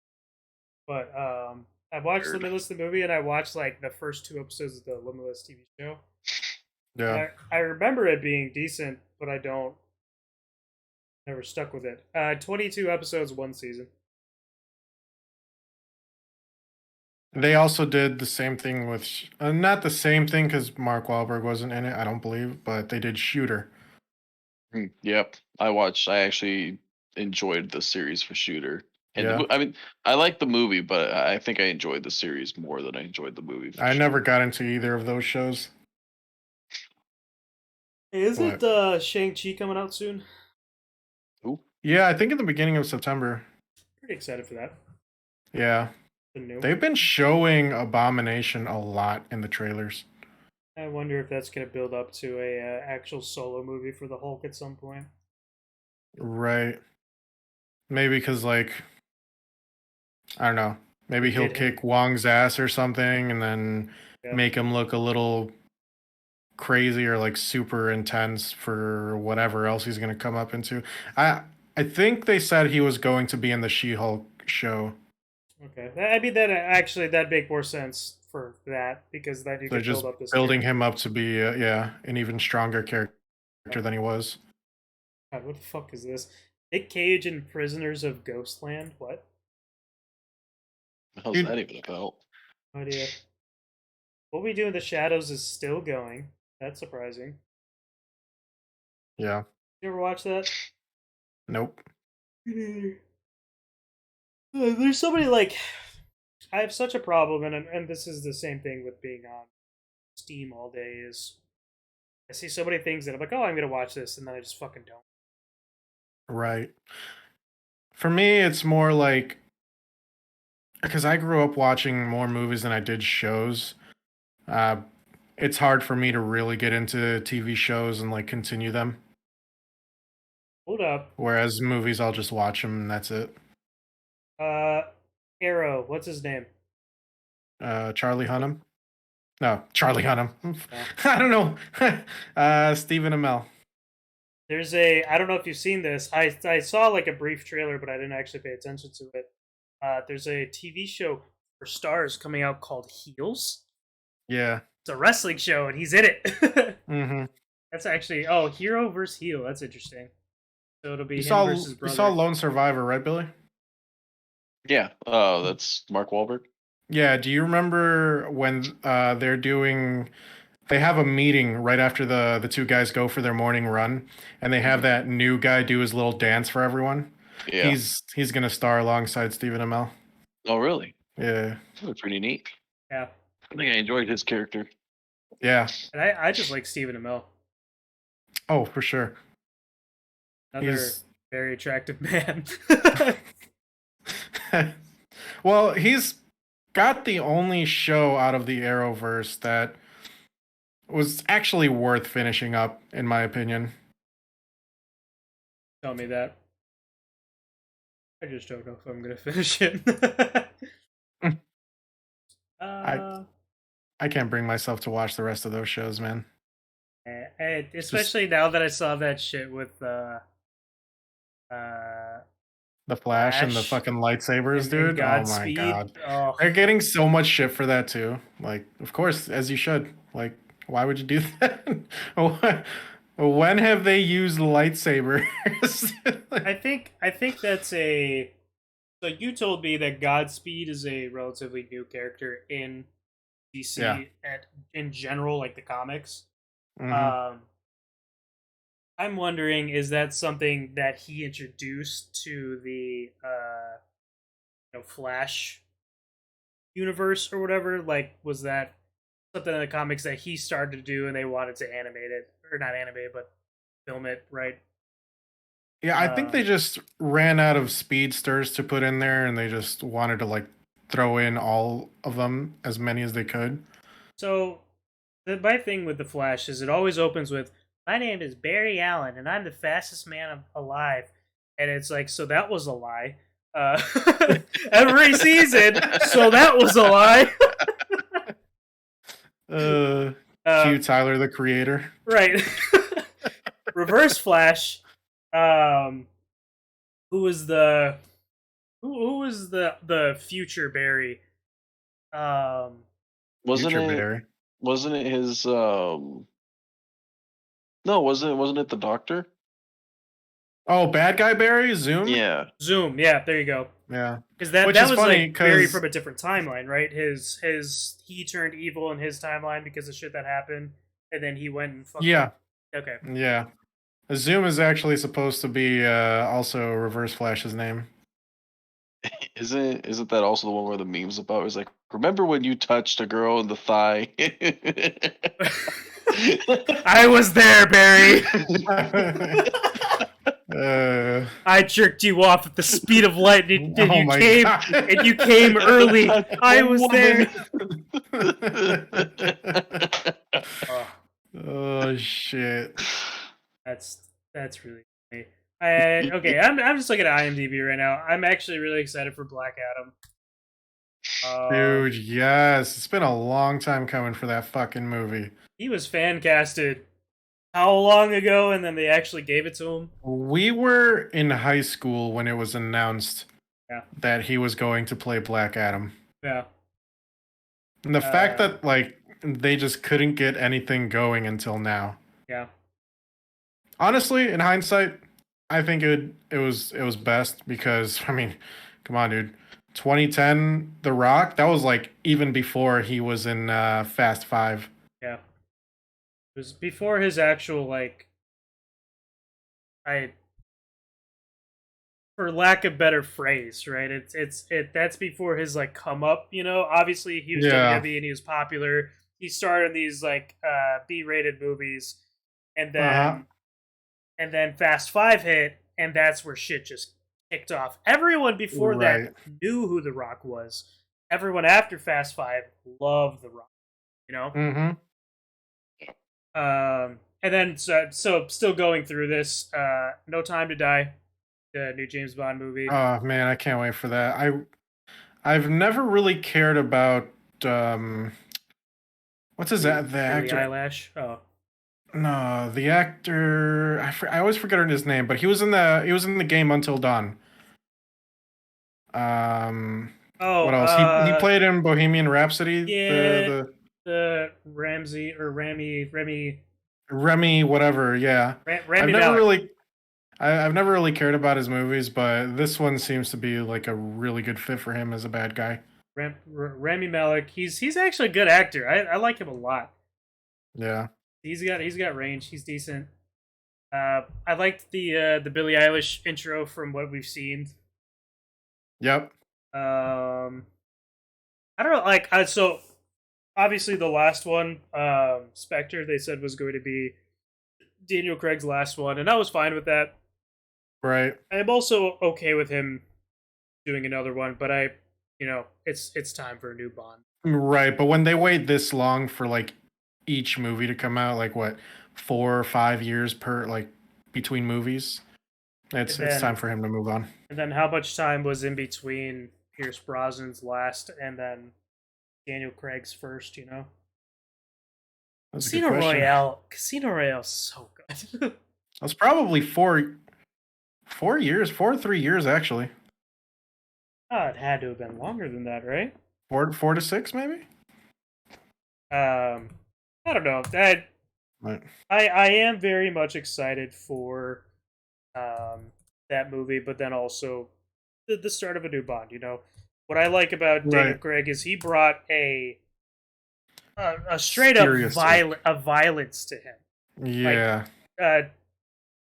but I watched Limitless the movie, and I watched like the first 2 episodes of the Limitless TV show. Yeah, I remember it being decent, but I don't. Never stuck with it. 22 episodes, 1 season. they also did the same thing with not the same thing because Mark Wahlberg wasn't in it, I don't believe, but they did Shooter. Yep, I actually enjoyed the series for Shooter. And Yeah. I mean, I like the movie, but I think I enjoyed the series more than I enjoyed the movie. I never got into either of those shows. Hey, isn't Shang-Chi coming out soon? Who? Yeah, I think in the beginning of September. Pretty excited for that. Yeah. The new. They've been showing Abomination a lot in the trailers. I wonder if that's going to build up to a actual solo movie for the Hulk at some point. Right. Maybe because, like, I don't know. They Maybe he'll did him. kick Wong's ass or something and then Yeah. make him look a little crazy or like super intense for whatever else he's going to come up into. I think they said he was going to be in the She-Hulk show. Okay. I mean, that actually that'd make more sense for that because then you They're could build just up this building him character. up to be yeah, an even stronger character than he was. God, what the fuck is this? Nick Cage and Prisoners of Ghostland? What? How's Dude, that even about? No idea. What We Do in the Shadows is still going. That's surprising. yeah. You ever watch that? Nope. There's so many like I have such a problem, and this is the same thing with being on Steam all day. Is I see so many things that I'm like, oh, I'm gonna watch this, and then I just fucking don't. Right. For me, it's more like because I grew up watching more movies than I did shows. Uh, it's hard for me to really get into TV shows and like continue them. Hold up. Whereas movies, I'll just watch them and that's it. Uh, Arrow. What's his name? Charlie Hunnam? No, Charlie Hunnam. No. I don't know. Stephen Amell. There's a. I don't know if you've seen this. I saw like a brief trailer, but I didn't actually pay attention to it. There's a TV show for stars coming out called Heels. Yeah. It's a wrestling show, and he's in it. Mm-hmm. That's actually hero versus heel. That's interesting. So it'll be You him saw versus you brother. saw Lone Survivor, right, Billy? Yeah. Oh, that's Mark Wahlberg. Yeah. Do you remember when they're doing? They have a meeting right after the two guys go for their morning run, and they have that new guy do his little dance for everyone. Yeah. He's gonna star alongside Stephen Amell. Oh, really? Yeah. That was pretty neat. Yeah, I think I enjoyed his character. Yeah. and I just like Stephen Amell, Oh, for sure. another He's very attractive man. well, he's got the only show out of the Arrowverse that was actually worth finishing up, in my opinion. Tell me that. I just don't know if I'm gonna finish it. uh, I can't bring myself to watch the rest of those shows, man. especially now that I saw that shit with The Flash and the Flash fucking lightsabers, and dude. Oh my Godspeed. god. Oh, They're getting so much shit for that too. Like, of course, as you should. Like, why would you do that? When have they used lightsabers? I think that's a. So you told me that Godspeed is a relatively new character in DC Yeah. in general, like the comics. Mhm. I'm wondering, is that something that he introduced to the Flash universe or whatever? Like, was that something in the comics that he started to do and they wanted to animate it, or not animate it, but film it, right? Yeah, I think they just ran out of speedsters to put in there, and they just wanted to like throw in all of them, as many as they could. So, my thing with the Flash is it always opens with, "My name is Barry Allen, and I'm the fastest man alive," and it's like, so that was a lie. Every season, so that was a lie. Cue Tyler, the Creator. Right. Reverse Flash. Who was the the future Barry? Wasn't Future it? Barry. Wasn't it his? No, wasn't it the Doctor? Oh, bad guy Barry? Zoom? Yeah. Zoom. Yeah, there you go. Yeah. Because that Which that is was funny, like Barry 'cause- from a different timeline, right? His he turned evil in his timeline because of shit that happened, and then he went and fucked Yeah. up. Okay. Yeah. Zoom is actually supposed to be also Reverse Flash's name. Isn't that also the one where the memes about? It was like, remember when you touched a girl in the thigh? I was there, Barry. I jerked you off at the speed of light, and Oh you my came, god. and you came early. That's I a was there. woman. Oh, Oh shit. that's really funny. Okay, I'm just looking at IMDb right now. I'm actually really excited for Black Adam. Dude, yes. It's been a long time coming for that fucking movie. He was fan casted how long ago, and then they actually gave it to him. We were in high school when it was announced Yeah, that he was going to play Black Adam. yeah, And the fact uh, that like they just couldn't get anything going until now. yeah. Honestly, in hindsight, I think it was best because I mean, come on, dude. 2010, The Rock, that was like even before he was in Fast 5. Yeah. It was before his actual I for lack of better phrase, right? That's before his come up, Obviously he was Yeah. WWE and he was popular. He starred in these B-rated movies and Uh-huh. then Fast 5 hit and that's where shit just kicked off. Everyone before that Right. knew who The Rock was. Everyone after Fast 5 loved The Rock, you know? Mm-hmm. And then so still going through this. No Time to Die, the new James Bond movie. Oh man, I can't wait for that. I've never really cared about what's his the Billie actor? Eilish. Oh, No, the actor. I always forget his name, but he was in the game Until Dawn. Um, oh, what else? He played in Bohemian Rhapsody. yeah, the Ramsey or The Remy whatever. Yeah, I've Rami never Malek. really I've never really cared about his movies, but this one seems to be like a really good fit for him as a bad guy. Rami Malek. He's actually a good actor. I like him a lot. Yeah. He's got range. He's decent. I liked the Billie Eilish intro from what we've seen. Yep. I don't know. So obviously the last one, Spectre, they said was going to be Daniel Craig's last one, and I was fine with that. Right. I'm also okay with him doing another one, but it's time for a new Bond. Right. But when they wait this long for like each movie to come out, like what, 4 or 5 years per like between movies, And it's then time for him to move on. how much time was in between Pierce Brosnan's last and then Daniel Craig's first? That's a good question. Casino Royale, so good. That's probably 4 years, 3 years actually. Oh, it had to have been longer than that, right? 4 to 6 maybe. I don't know. That Right. I am very much excited for that movie, but then also the start of a new Bond. What I like about Daniel Right. Craig is he brought a straight up Serious. violence to him. Yeah. Uh,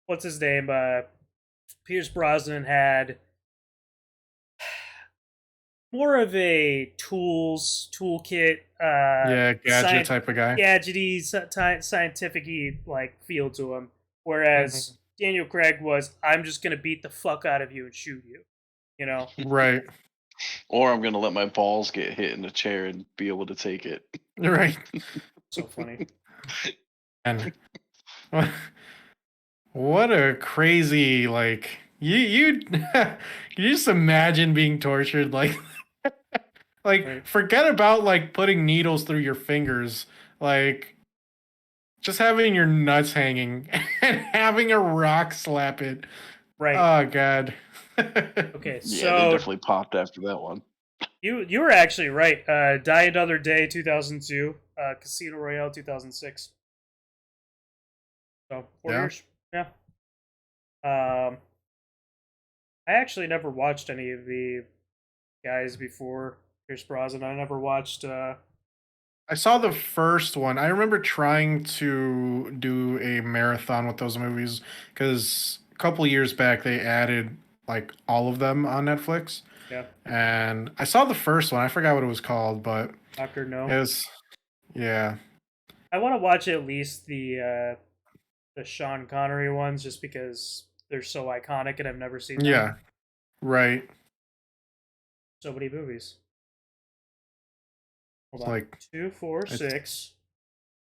what's his name? Pierce Brosnan had more of a toolkit, Yeah, gadget type of guy. gadgety, scientific feel to him. Whereas Mhm. Daniel Craig was, I'm just gonna beat the fuck out of you and shoot you. Right. Or I'm gonna let my balls get hit in the chair and be able to take it. Right. So funny. And what a crazy like you can you just imagine being tortured like Right. forget about like putting needles through your fingers, like just having your nuts hanging and having a rock slap it. Right. Oh god. Okay. Yeah, they So definitely popped after that one. you were actually right. Die Another Day 2002. Casino Royale 2006. So 4 years. Yeah. Um, I actually never watched any of the guys before Pierce Brosnan. I never watched. I saw the first one. I remember trying to do a marathon with those movies because a couple years back they added like all of them on Netflix. Yeah, And I saw the first one. I forgot what it was called, but Doctor it No. was yeah. I want to watch at least the Sean Connery ones just because they're so iconic and I've never seen them. Yeah, right. So many movies. Hold It's on. like 2, 4, it's 6.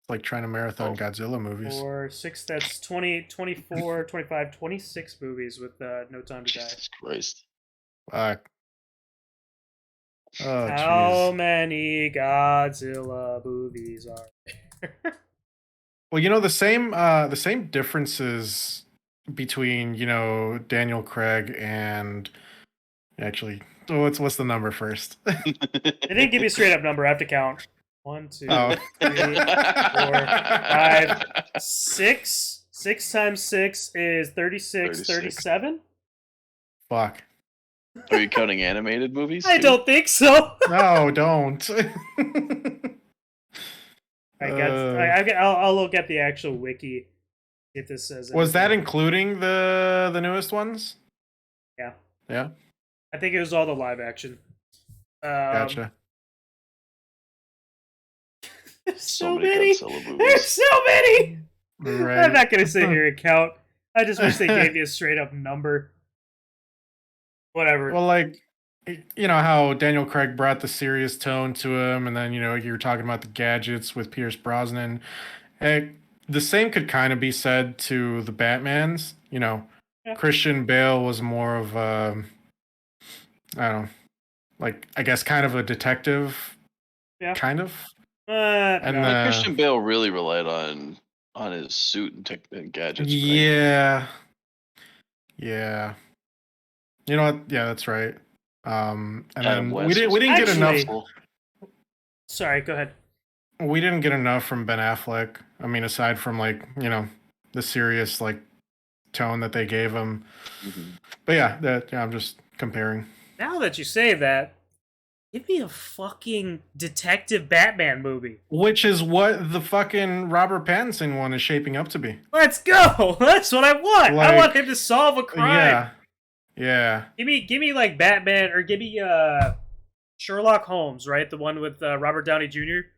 like trying to marathon Oh. Godzilla movies. 4, 6, that's 20, 24, 25, 26 movies with No Time to Die. Jesus Christ. Fuck. Oh, How jeez. many Godzilla movies are there? Well, the same differences between Daniel Craig and actually, what's the number first? They didn't give me a straight up number. I have to count. 1, 2, Oh. 3, 4, 5, 6. 6 times 6 is 36, 36. 37? Fuck. Are you counting animated movies? I too? don't think so. No, don't. I'll look at the actual wiki if this says Was that anything. including the newest ones? Yeah. Yeah. I think it was all the live action. Gotcha. There's So so many many. Godzilla movies. There's so many. Right. I'm not gonna sit here and count. I just wish they gave me a straight up number. Whatever. Well, like, how Daniel Craig brought the serious tone to him, and then you were talking about the gadgets with Pierce Brosnan. The same could kind of be said to the Batmans. Yeah. Christian Bale was more of I don't know, like I guess kind of a detective. Yeah. Kind of. And Like Christian Bale really relied on his suit and gadgets. Right? Yeah. Yeah. You know what? Yeah, that's right. And Adam then West we didn't was get enough. Actually- Sorry, go ahead. We didn't get enough from Ben Affleck. I mean, aside from the serious tone that they gave him. Mhm. But yeah, I'm just comparing. Now that you say that, give me a fucking detective Batman movie. Which is what the fucking Robert Pattinson one is shaping up to be. Let's go. That's what I want. I want him to solve a crime. Yeah. Give me like Batman, or give me Sherlock Holmes, right? The one with Robert Downey Jr.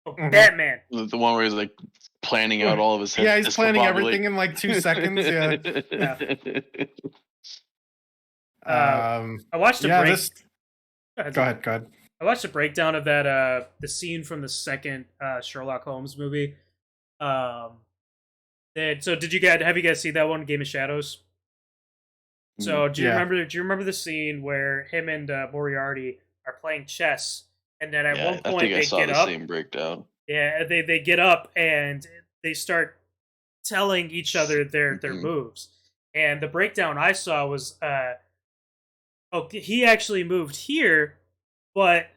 Oh, Mhm. Batman. The one where he's like planning out all of his. Yeah, he's planning everything in like 2 seconds. Yeah. I watched a yeah, break. this. Go ahead. I watched a breakdown of that the scene from the second Sherlock Holmes movie. So have you guys seen that one, Game of Shadows? So do you remember the scene where him and Moriarty are playing chess, and then at one point I think I they saw get the up? same breakdown. Yeah, they get up and they start telling each other their moves. And the breakdown I saw was he actually moved here, but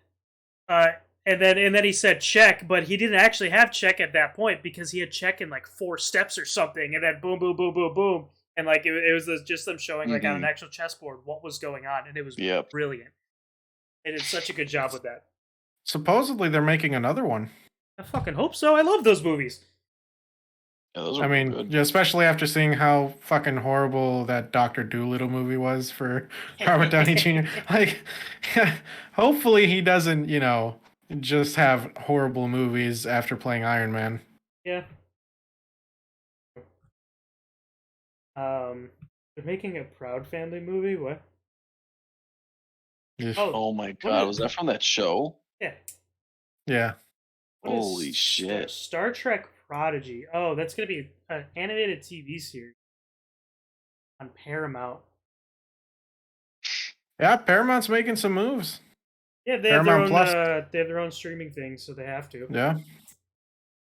and then he said check, but he didn't actually have check at that point because he had check in like 4 steps or something, and then boom, boom, boom, boom, boom, and like it was just them showing like on an actual chessboard what was going on, and it was brilliant. They did such a good job with that. Supposedly they're making another one. I fucking hope so. I love those movies. Yeah, those are I mean, good. especially after seeing how fucking horrible that Dr. Dolittle movie was for Robert Downey Jr. Like, hopefully he doesn't, just have horrible movies after playing Iron Man. Yeah. They're making a Proud Family movie. What? Oh my god, was that from that show? Yeah. Yeah. Holy shit. Star Trek Prodigy. Oh, that's going to be an animated TV series on Paramount. Yeah, Paramount's making some moves. Yeah, they have their own streaming thing, so they have to. Yeah.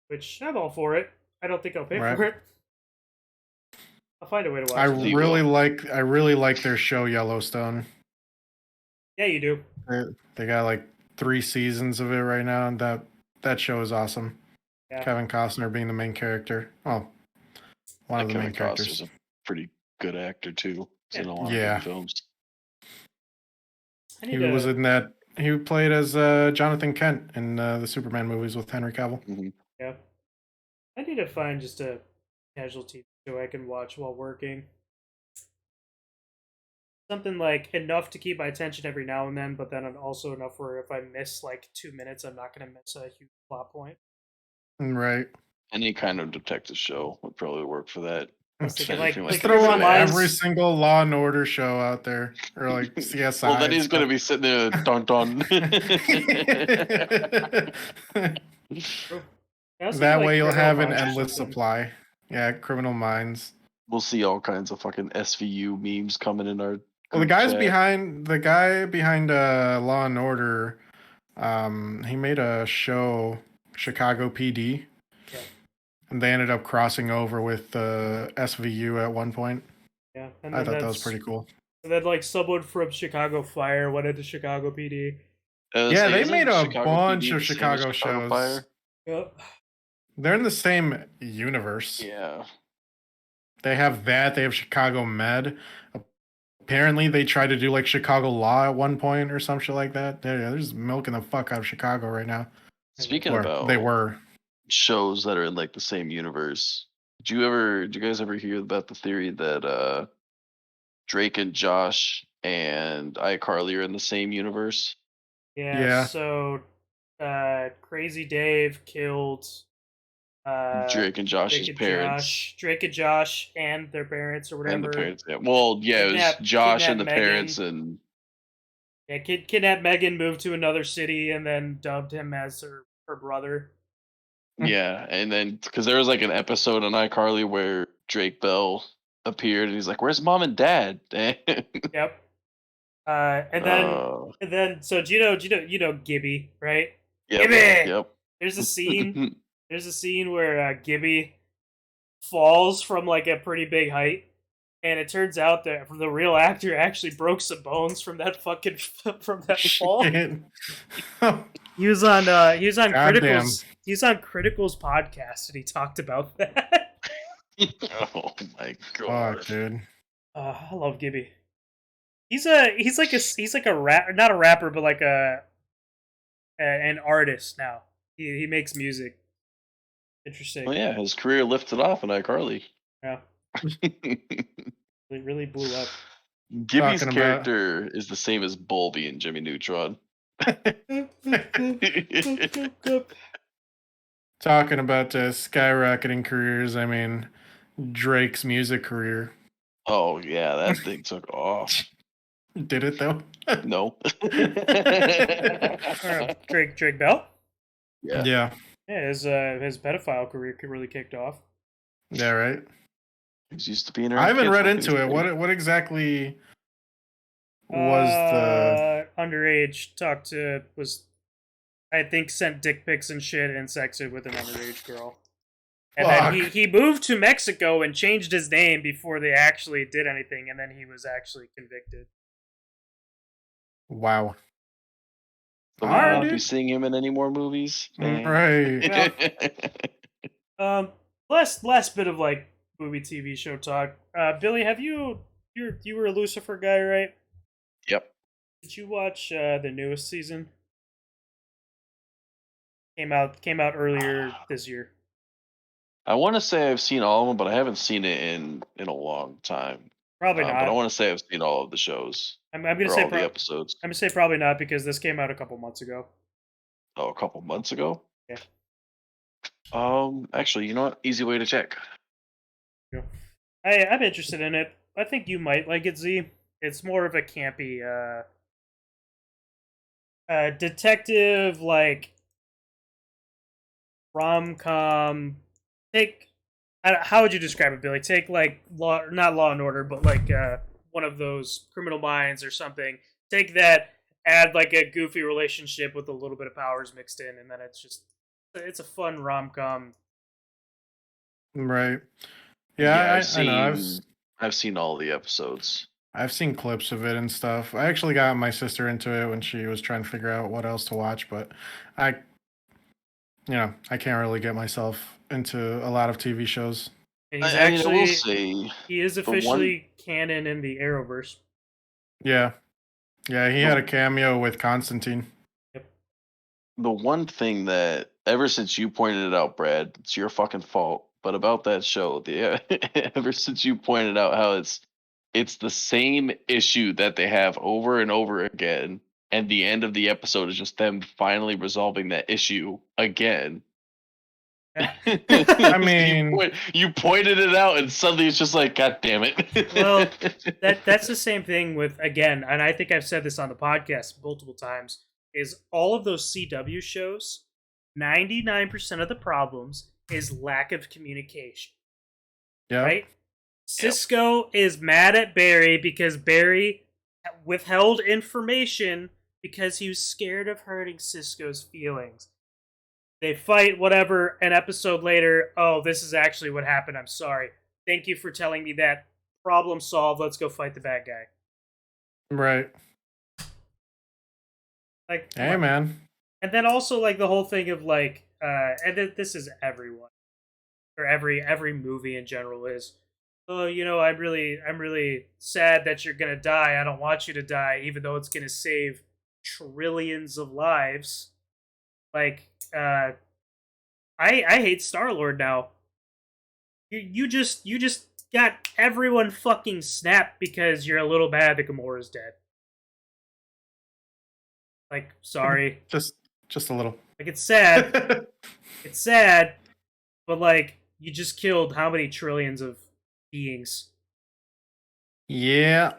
Which I'm all for it. I don't think I'll pay for it. I'll find a way to watch I it. really like their show Yellowstone. Yeah, you do. They got like 3 seasons of it right now, and that show is awesome. Yeah. Kevin Costner being the main character. Well, one of the main characters. Kevin Costner's a pretty good actor too. He's in a lot of good films. He was in that. He played as Jonathan Kent in the Superman movies with Henry Cavill. Mm-hmm. Yeah. I need to find just a casual TV show I can watch while working. Something like enough to keep my attention every now and then, but then also enough where if I miss like 2 minutes, I'm not going to miss a huge plot point. Right. Any kind of detective show would probably work for that. I was thinking Anything like Just like throw Criminal on every Minds. single Law and Order show out there, or like Well, CSI then and he's gonna stuff. be sitting there, dun dun. Bro, I was thinking That like way you'll Criminal have an Minds or endless something. supply. Yeah, Criminal Minds. We'll see all kinds of fucking SVU memes coming in our Well, group chat. the guy behind Law and Order, he made a show, Chicago PD, Yeah, and they ended up crossing over with SVU at one point. yeah, and I then thought that was pretty cool. like someone from Chicago Fire went into Chicago PD. Yeah, Say, they made isn't a Chicago bunch PD of the same as Chicago Chicago shows. Fire? Yep. They're in the same universe. Yeah. They have that. They have Chicago Med. Apparently, they tried to do like Chicago Law at one point or some shit like that. They're just milking the fuck out of Chicago right now. Speaking Or they about were. shows that are in like the same universe, did you guys ever hear about the theory that Drake and Josh and iCarly are in the same universe? Yeah. Yeah. So, Crazy Dave killed Drake and Josh's parents Drake and Josh, and their parents or and the whatever. parents. Yeah. Well, yeah, it was Josh and Kidnapped the parents Megan. and Yeah, kidnapped Megan, moved to another city, and then dubbed him as her brother. yeah, and then because there was like an episode on iCarly where Drake Bell appeared and he's like, "Where's mom and dad?" Yep. uh, And then so do you know Gibby, right? yep, Gibby. yep. There's a scene. There's a scene where Gibby falls from like a pretty big height, and it turns out that the real actor actually broke some bones from that fucking from that fall. Shit. He was on Goddamn. Critical's podcast, and he talked about that. Oh my god. Fuck, dude. I love Gibby. He's like a rap, not a rapper, but like an artist now. He makes music. Interesting. Well, yeah, his career lifted off in iCarly. Yeah, it really blew up. Gibby's Talking about- character is the same as Bulby in Jimmy Neutron. Talking about skyrocketing careers, I mean, Drake's music career. Oh yeah, that thing took off. Did it though? No. Drake Bell. Yeah. Yeah. Yeah, his pedophile career really kicked off. Yeah, right. He's used to being. I haven't read into it. What exactly was the underage I think sent dick pics and shit and sexted with an underage girl. And Fuck. then he moved to Mexico and changed his name before they actually did anything, and then he was actually convicted. Wow. So we will not be seeing him in any more movies. Right. Last bit of like movie TV show talk. Billy, you were a Lucifer guy, right? Yep. Did you watch the newest season? Came out earlier this year. I want to say I've seen all of them, but I haven't seen it in a long time. Probably not. But I want to say I've seen all of the shows. I'm gonna or say all the episodes. I'm gonna say probably not because this came out a couple months ago. Oh, a couple months ago. Yeah. Actually, you know what? Easy way to check. Yeah. I'm interested in it. I think you might like it, Z. It's more of a campy detective like rom-com. How would you describe it, Billy? Take like not Law and Order, but like one of those Criminal Minds or something. Take that, add like a goofy relationship with a little bit of powers mixed in, and then it's a fun rom-com. Right. Yeah, I know. I've seen all the episodes. I've seen clips of it and stuff. I actually got my sister into it when she was trying to figure out what else to watch, but I can't really get myself into a lot of TV shows. And he's I will say he is officially canon in the Arrowverse. Yeah. Yeah, he had a cameo with Constantine. Yep. The one thing that ever since you pointed it out, Brad, it's your fucking fault. But about that show, ever since you pointed out how it's the same issue that they have over and over again, and the end of the episode is just them finally resolving that issue again. I mean, you pointed it out, and suddenly it's just like, God damn it. Well, that's the same thing with, again, and I think I've said this on the podcast multiple times. Is all of those CW shows, 99% of the problems is lack of communication. yeah, Right? Cisco is mad at Barry because Barry withheld information because he was scared of hurting Cisco's feelings. They fight, whatever, an episode later, oh, this is actually what happened. I'm sorry. Thank you for telling me that. Problem solved. Let's go fight the bad guy. right. Like, come Hey, on. man. And then also, like, the whole thing of, like, and this is everyone, or every movie in general is, oh, I'm really sad that you're gonna die. I don't want you to die, even though it's gonna save trillions of lives. Like, I hate Star Lord now. You just got everyone fucking snapped because you're a little mad that Gamora's dead. Like, sorry. Just a little. Like, it's sad. It's sad, but like, you just killed how many trillions of beings? Yeah.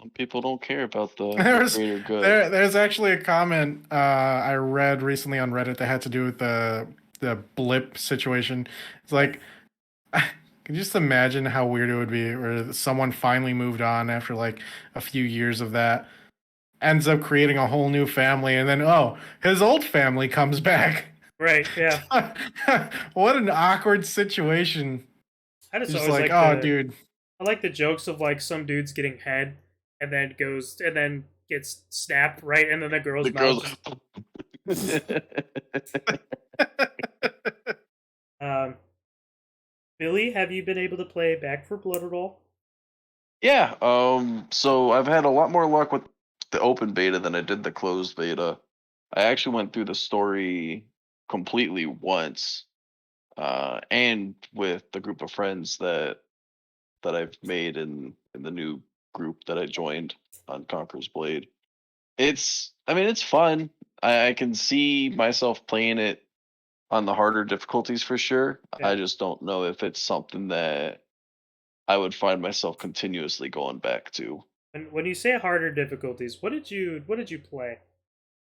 Some people don't care about the There's greater good. there's actually a comment I read recently on Reddit that had to do with the blip situation. It's like, can you just imagine how weird it would be where someone finally moved on after like a few years of that, ends up creating a whole new family, and then oh, his old family comes back. Right? Yeah. What an awkward situation. I just Just always like, like oh, the dude. I like the jokes of like some dudes getting head and then gets snapped right into the girl's The mouth. girls. Billy, have you been able to play Back for Blood at all? Yeah. So I've had a lot more luck with the open beta than I did the closed beta. I actually went through the story completely once, and with the group of friends that I've made in the new group that I joined on Conqueror's Blade. I mean, it's fun. I can see myself playing it on the harder difficulties for sure. Yeah. I just don't know if it's something that I would find myself continuously going back to. When you say harder difficulties, what did you play?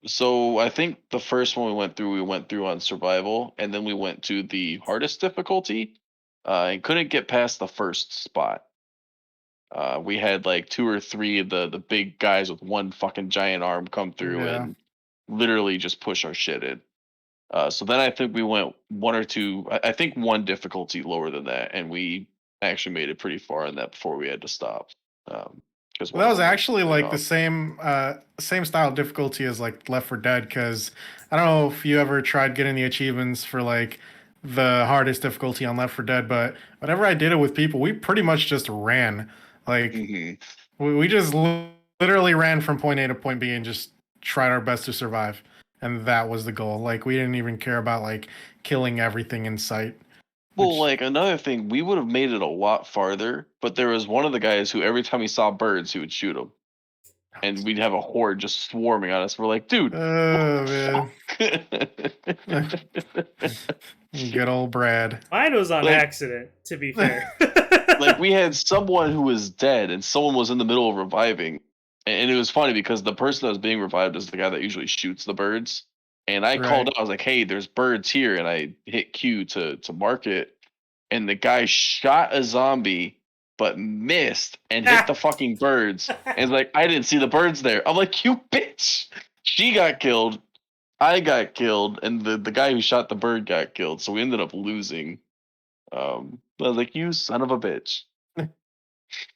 So I think the first one we went through on survival, and then we went to the hardest difficulty, and couldn't get past the first spot. We had like two or three of the big guys with one fucking giant arm come through Yeah. and literally just push our shit in. So then I think we went one or two. I think one difficulty lower than that, and we actually made it pretty far in that before we had to stop. Because Well, that was actually like the same style of difficulty as like Left 4 Dead, because I don't know if you ever tried getting the achievements for like the hardest difficulty on Left 4 Dead, but whenever I did it with people, we pretty much just ran. Like we just literally ran from point A to point B and just tried our best to survive. And that was the goal. Like we didn't even care about like killing everything in sight. Well, Which like another thing, we would have made it a lot farther, but there was one of the guys who every time he saw birds, he would shoot them, and we'd have a horde just swarming on us. We're like, dude, man. what Good old Brad. Mine was on Like- accident, to be fair. like we had someone who was dead, and someone was in the middle of reviving, and it was funny because the person that was being revived is the guy that usually shoots the birds. And I called Right. out, I was like, "Hey, there's birds here," and I hit Q to mark it, and the guy shot a zombie but missed and hit the fucking birds. And it's like, I didn't see the birds there. I'm like, you bitch. She got killed. I got killed, and the guy who shot the bird got killed. So we ended up losing. I was like, you son of a bitch.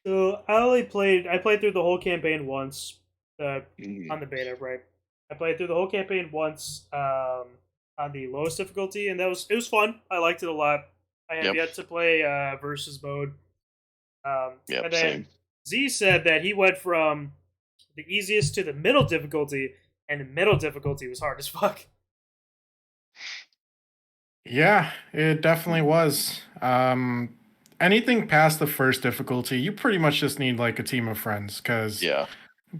So I played through the whole campaign once, on the beta, right? I played through the whole campaign once, on the lowest difficulty, and it was fun. I liked it a lot. I have Yep. yet to play versus mode. Yep, and then same. Z said that he went from the easiest to the middle difficulty, and the middle difficulty was hard as fuck. Yeah, it definitely was. Anything past the first difficulty, you pretty much just need like a team of friends, because Yeah.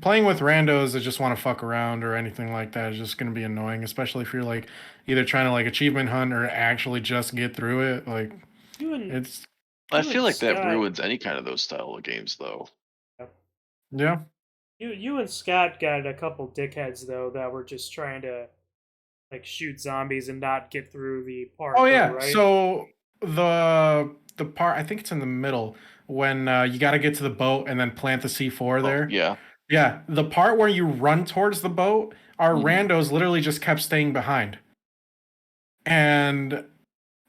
Playing with randos that just want to fuck around or anything like that is just going to be annoying, especially if you're like either trying to like achievement hunt or actually just get through it. Like You and it's I you feel and like that Scott, ruins any kind of those style of games, though. yeah. you and Scott got a couple dickheads though that were just trying to like shoot zombies and not get through the Oh part though, yeah. right? So the part I think it's in the middle when you got to get to the boat and then plant the C4 Oh there. yeah. Yeah, the part where you run towards the boat, our Mhm. randos literally just kept staying behind. And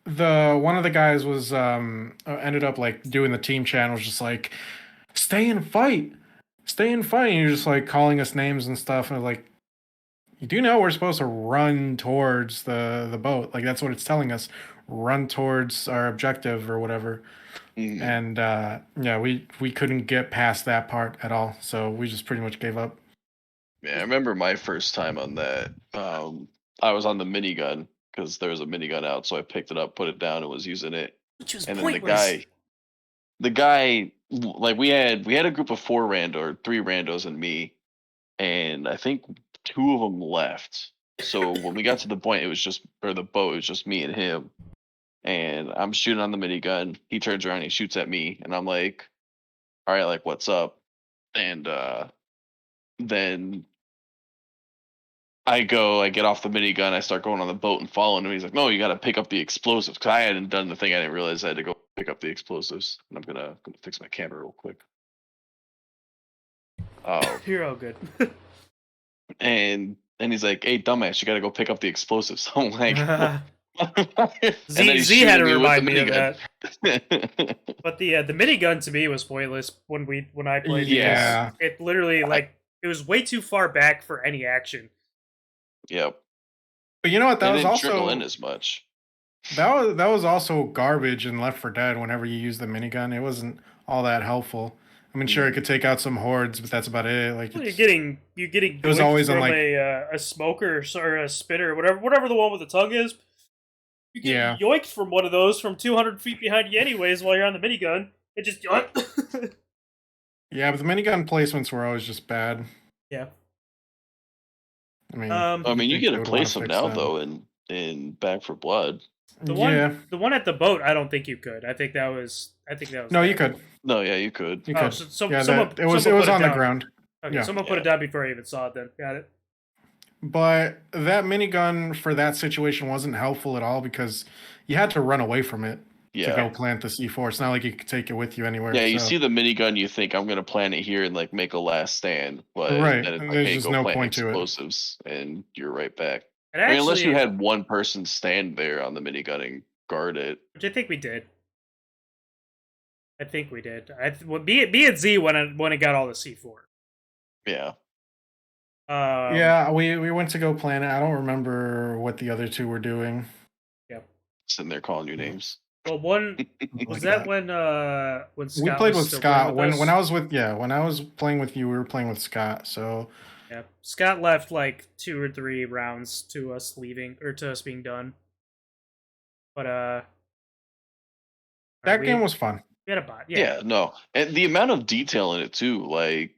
the one of the guys was ended up like doing the team channel was just like stay and fight. Stay and fight. And you're just like calling us names and stuff and like you do know we're supposed to run towards the boat. Like that's what it's telling us. Run towards our objective or whatever. Mhm. And yeah, we couldn't get past that part at all. So we just pretty much gave up. Yeah, I remember my first time on that. I was on the minigun because there was a minigun out, so I picked it up, put it down, and was using it. Which was And then pointless. like we had a group of 3 randos and me, and I think 2 of them left. So when we got to the point, the boat, it was just me and him. And I'm shooting on the minigun. He turns around, he shoots at me, and I'm like, "All right, like what's up?" And then I get off the minigun, I start going on the boat and following him. He's like, "No, you got to pick up the explosives." Because I hadn't done the thing, I didn't realize I had to go pick up the explosives. And I'm gonna fix my camera real quick. Oh, You're all good. and he's like, "Hey, dumbass, you got to go pick up the explosives." I'm like, and then he's Z had to shooting me with the remind me of minigun. that. But the minigun to me was pointless when I played because Yeah. it literally I, like it was way too far back for any action. yep, But you know what? That and was didn't trickle in also as much. that was also garbage in Left 4 Dead. Whenever you use the minigun, it wasn't all that helpful. I mean, sure, it Mhm. could take out some hordes, but that's about it. Like Well, you're getting it was yoinked always on from like a smoker or a spitter, whatever the one with the tongue is. You're getting yeah, yoinked from one of those from 200 feet behind you, anyways. While you're on the minigun, it just yeah. But the minigun placements were always just bad. yeah. I mean, Um, I mean, you think get they to would want to place them fix now that. though in Back for Blood. the one Yeah, the one at the boat, I don't think you could. I think that was no, you bad. could, No, yeah, you could. you Oh, could. so Yeah, someone that it was someone put it on the down. ground. Okay, Yeah, someone put it Yeah. down before I even saw it. Then got it. but that minigun for that situation wasn't helpful at all because you had to run away from it to Yeah. go plant the C4. It's not like you could take it with you anywhere. Yeah, you So see the minigun, you think I'm gonna plant it here and like make a last stand, but right, then it's and like, there's hey, just go no plant point to it. explosives, and you're right back. It I mean, unless you actually, had one person stand there on the minigun and guard it. which I think we did. I think we did. Well, B and Z when it got all the C4. Yeah. Um, Yeah, we went to go plant it. I don't remember what the other two were doing. yeah. Sitting there calling you names. Well, one was Like that that. when We Scott played was with still playing Scott with when us. I was with when I was playing with you. We were playing with Scott. So Yeah, Scott left like 2 or 3 rounds to us leaving or to us being done. But that game we was fun. we had a bot. Yeah, Yeah, no. And the amount of detail in it too, like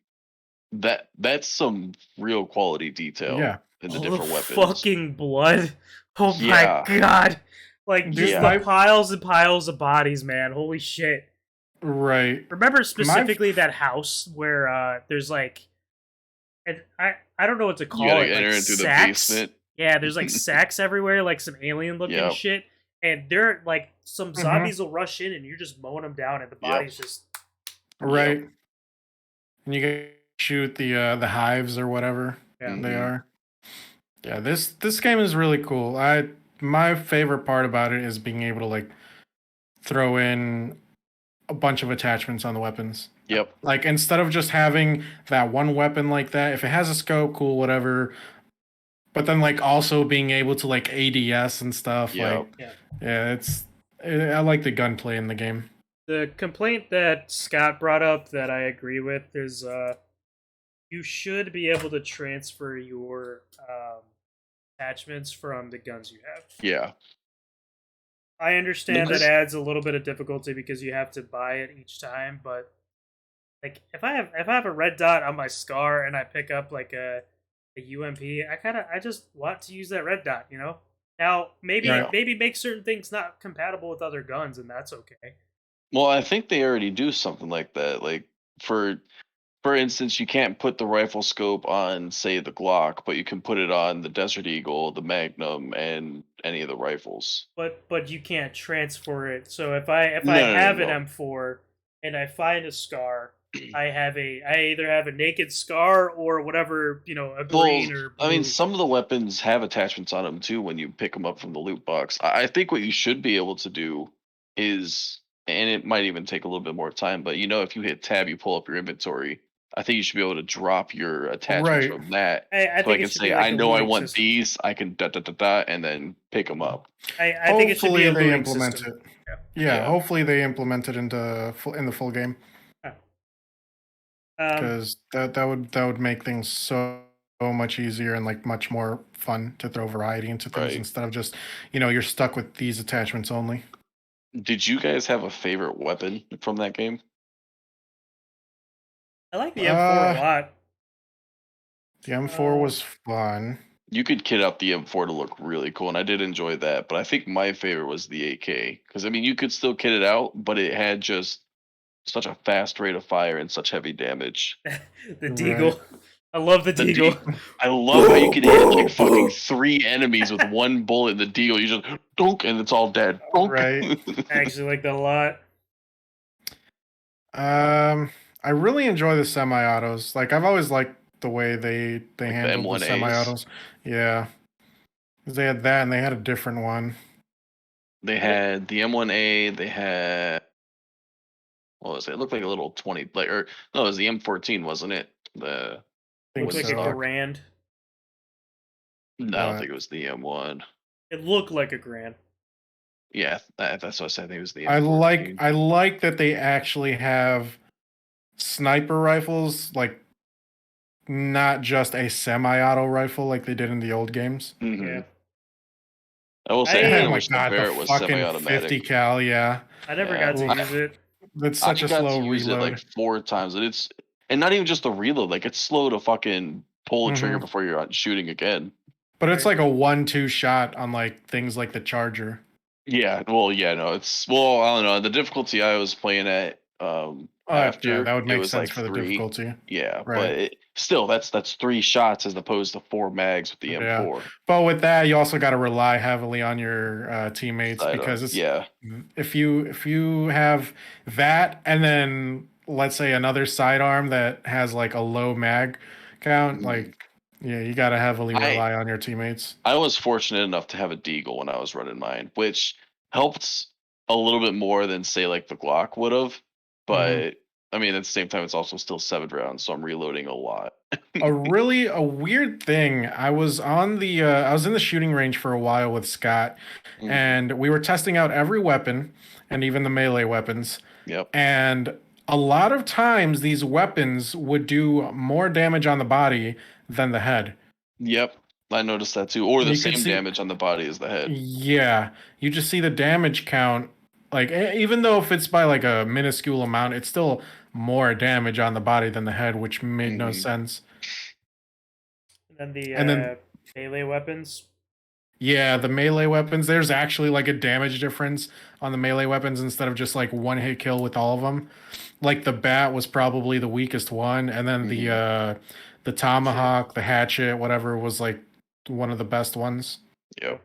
that's some real quality detail Yeah, in the all the different weapons. fucking blood. Oh my Yeah. god! Like dude, just the Yeah. my piles and piles of bodies, man. Holy shit! right, Remember my specifically that house where there's like, and I don't know what to You call gotta it, like enter into the sacks. basement. Yeah, there's like sacks everywhere, like some alien looking Yep. shit. And they're like some Mhm, zombies will rush in and you're just mowing them down, and the Yep. body's just right, Yep. and you can shoot the hives or whatever yeah. they Mhm. are. Yeah, this game is really cool. My favorite part about it is being able to like throw in a bunch of attachments on the weapons. Yep. Like instead of just having that one weapon like that, if it has a scope, cool, whatever. But then like also being able to like ADS and stuff, like Yep. Yeah. yeah, I like the gunplay in the game. The complaint that Scott brought up that I agree with is you should be able to transfer your attachments from the guns you have. Yeah. I understand that There's adds a little bit of difficulty because you have to buy it each time, but like if I have a red dot on my scar and I pick up like a UMP, I just want to use that red dot, you know. Now Right. maybe make certain things not compatible with other guns, and that's okay. Well, I think they already do something like that. Like for for instance, you can't put the rifle scope on, say, the Glock, but you can put it on the Desert Eagle, the Magnum, and any of the rifles. But you can't transfer it. So if I No, no, have no, an no. M4 and I find a scar, I either have a naked scar or whatever, you know, a Well, green or I mean, blue. some of the weapons have attachments on them too when you pick them up from the loot box. I think what you should be able to do is, and it might even take a little bit more time, but if you hit tab, you pull up your inventory. I think you should be able to drop your attachments Right. from that. I So I think it can should be say, I like a know I looting want system. these, I can da da da da, and then pick them up. I think it should be Hopefully a they looting implement system. it. Yeah. Yeah, Yeah, hopefully they implement it in the full game, Huh. Um, because that would make things so much easier and like much more fun to throw variety into things right. instead of just you're stuck with these attachments only. Did you guys have a favorite weapon from that game? I like the M4 a Uh, lot. the M4 Um, was fun. You could kit out the M4 to look really cool, and I did enjoy that. But I think my favorite was the AK because I mean, you could still kit it out, but it had just such a fast rate of fire and such heavy damage. the Right. Deagle. I love the The Deagle. D, I love how you Boom, could hit like boom, fucking boom. three enemies with one bullet in the deal. You just dunk, and it's all dead. Dunk. Right. I actually like that a lot. Um, I really enjoy the semi-autos. Like I've always liked the way they Like the handled the M1As. semi-autos. Yeah, 'cause they had that and they had a different one. They It had the M1A. They had what was it? It looked like a little 20, like, or no, it was the M14, wasn't it? The I think looked wooden like a so, stock. grand. No, I don't but think it was the M1. It looked like a grand. Yeah, that's what I said. I think it was the I like M14. I like that they actually have sniper rifles, like not just a semi-auto rifle like they did in the old games. Yeah. Hmm. I will say, I Oh I kind of my wish the god, the Barrett was fucking 50 semi-automatic. cal, yeah. I never Yeah, got to I use Oof. it. That's I such a got slow to use it like reload. 4 times, and not even just the reload. Like it's slow to fucking pull a trigger Hmm. before you're out shooting again. But it's Right. like a 1-2 shot on like things like the Charger. Yeah, well, yeah, no, it's well, I don't know. The difficulty I was playing at Yeah, after that would it make was sense like for the 3. difficulty. Yeah, but Right. still, that's 3 shots as opposed to 4 mags with the Yeah. M4 But with that, you also got to rely heavily on your teammates side because on. it's Yeah. if you have that and then let's say another sidearm that has like a low mag count, Mhm. like yeah, you got to heavily I rely on your teammates. I was fortunate enough to have a Deagle when I was running mine, which helped a little bit more than say like the Glock would have. Hmm. But I mean, at the same time, it's also still 7 rounds, so I'm reloading a lot. A weird thing. I was in the shooting range for a while with Scott, Hmm. and we were testing out every weapon and even the melee weapons. Yep. And a lot of times these weapons would do more damage on the body than the head. Yep. I noticed that too, or the You could same see, damage on the body as the head. yeah, you just see the damage count. Like even though if it's by like a minuscule amount, it's still more damage on the body than the head, which made no Hmm. sense. And then the And then melee weapons. yeah, the melee weapons, there's actually like a damage difference on the melee weapons instead of just like one hit kill with all of them. Like the bat was probably the weakest one, and then Hmm. the Hatchet. tomahawk, the hatchet, whatever was like one of the best ones. Yep.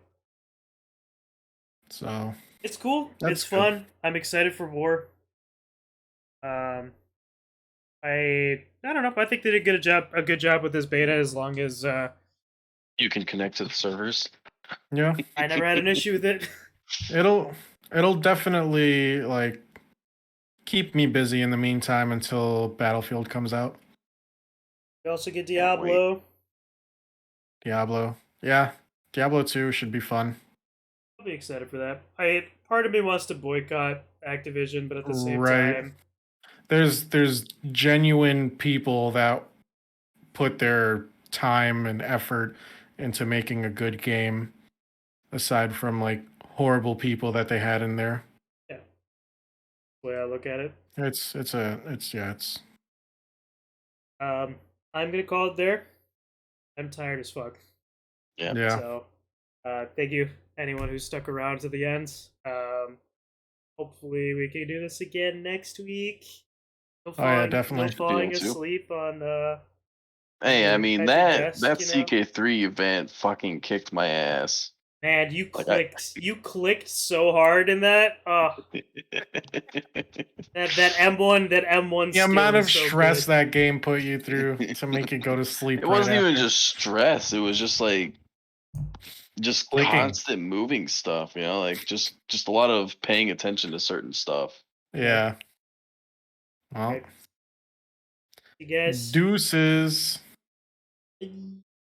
So It's cool. It's that's good. fun. I'm excited for war. Um, I don't know. I think they did a good job with this beta. As long as You can connect to the servers. Yeah, I never had an issue with it. it'll it'll definitely like keep me busy in the meantime until Battlefield comes out. We also get Can't wait. Diablo. Diablo. Yeah, Diablo 2 should be fun. I'll be excited for that. I part of me wants to boycott Activision, but at the same Right. time, There's genuine people that put their time and effort into making a good game aside from like horrible people that they had in there. yeah, the way I look at it. It's yeah, it's I'm gonna call it there. I'm tired as fuck. Yeah. Yeah. So, thank you anyone who stuck around to the end. Hopefully we can do this again next week. No Oh yeah, falling, no definitely. Should be able falling to. asleep on Hey, I mean at your that desk. CK3 event fucking kicked my ass. Man, Like I. you clicked so hard in that. Oh, that M1 The skill amount is of so stress good. that game put you through to make you go to It sleep right wasn't even after. just stress. It was just like just Clicking. constant moving stuff, like just a lot of paying attention to certain stuff. Yeah. Well, Right. You guys. deuces.